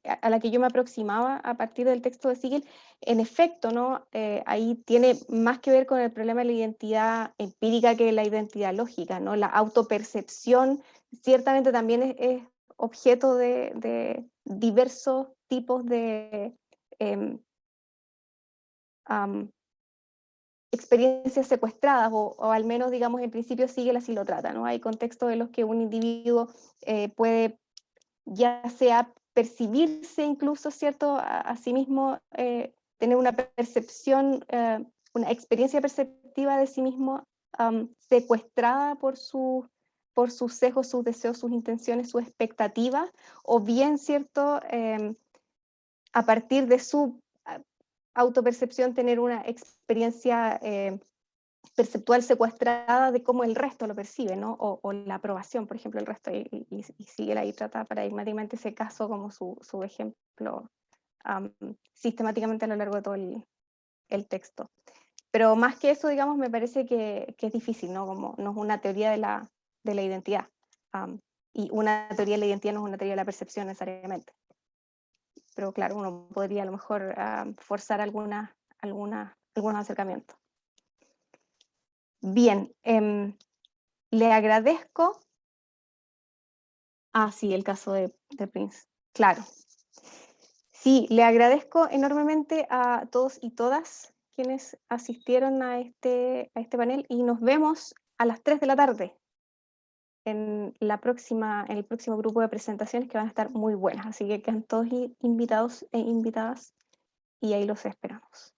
a la que yo me aproximaba a partir del texto de Siegel, en efecto, ¿no? Ahí tiene más que ver con el problema de la identidad empírica que la identidad lógica, ¿no? La autopercepción ciertamente también es objeto de diversos tipos de experiencias secuestradas, o al menos, digamos, en principio Siegel así lo trata, ¿no? Hay contextos en los que un individuo puede ya sea percibirse incluso, ¿cierto?, a sí mismo, tener una percepción, una experiencia perceptiva de sí mismo secuestrada por sus sesgos, sus deseos, sus intenciones, sus expectativas, o bien, ¿cierto?, a partir de su autopercepción tener una experiencia perceptual secuestrada de cómo el resto lo percibe, ¿no? O la aprobación, por ejemplo, el resto, y Siegel ahí trata paradigmáticamente ese caso como su ejemplo sistemáticamente a lo largo de todo el texto. Pero más que eso, digamos, me parece que es difícil, ¿no? Como no es una teoría de la identidad, y una teoría de la identidad no es una teoría de la percepción necesariamente. Pero claro, uno podría a lo mejor forzar algunos acercamientos. Bien, le agradezco. Sí, el caso de Prince, claro. Sí, le agradezco enormemente a todos y todas quienes asistieron a este panel, y nos vemos a las 3 de la tarde en el próximo grupo de presentaciones, que van a estar muy buenas. Así que quedan todos invitados e invitadas, y ahí los esperamos.